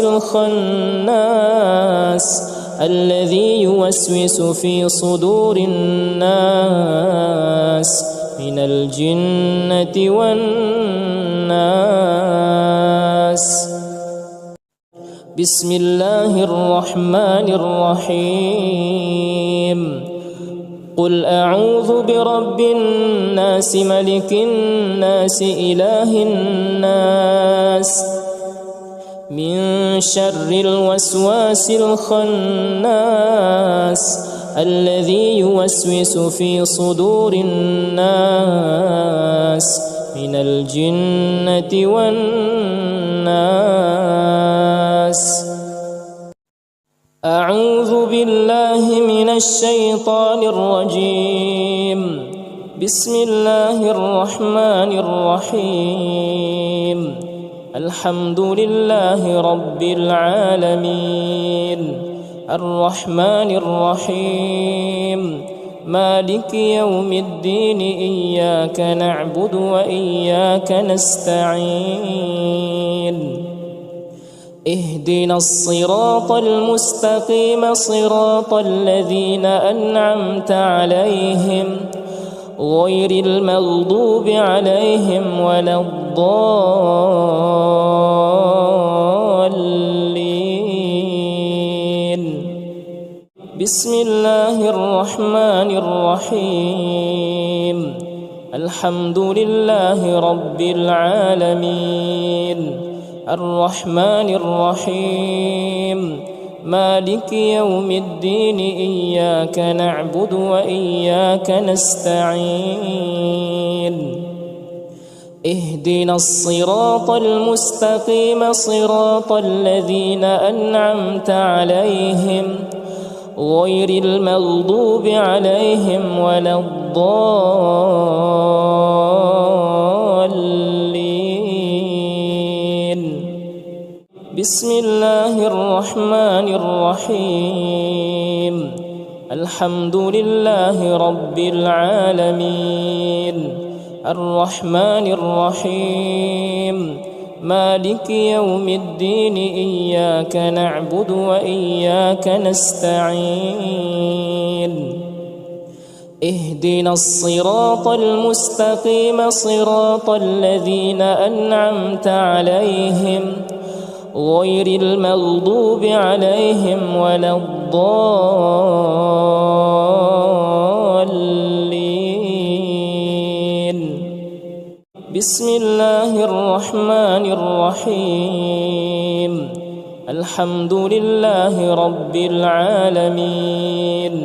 الخناس الذي يوسوس في صدور الناس من الجنة والناس. بسم الله الرحمن الرحيم. قل أعوذ برب الناس ملك الناس إله الناس من شر الوسواس الخناس الذي يوسوس في صدور الناس من الجنة والناس. أعوذ بالله من الشيطان الرجيم. بسم الله الرحمن الرحيم. الحمد لله رب العالمين الرحمن الرحيم مالك يوم الدين إياك نعبد وإياك نستعين اهدنا الصراط المستقيم صراط الذين أنعمت عليهم غير المغضوب عليهم ولا الضالين. بسم الله الرحمن الرحيم. الحمد لله رب العالمين الرحمن الرحيم مالك يوم الدين إياك نعبد وإياك نستعين اهدنا الصراط المستقيم صراط الذين أنعمت عليهم غير المغضوب عليهم ولا الضالين. بسم الله الرحمن الرحيم. الحمد لله رب العالمين الرحمن الرحيم مالك يوم الدين إياك نعبد وإياك نستعين اهدنا الصراط المستقيم صراط الذين أنعمت عليهم غير المغضوب عليهم ولا الضالين. بسم الله الرحمن الرحيم. الحمد لله رب العالمين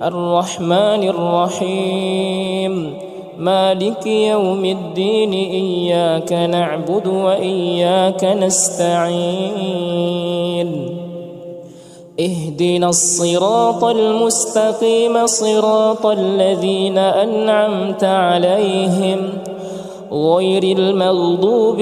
الرحمن الرحيم مالك يوم الدين إياك نعبد وإياك نستعين اهدنا الصراط المستقيم صراط الذين أنعمت عليهم غير المغضوب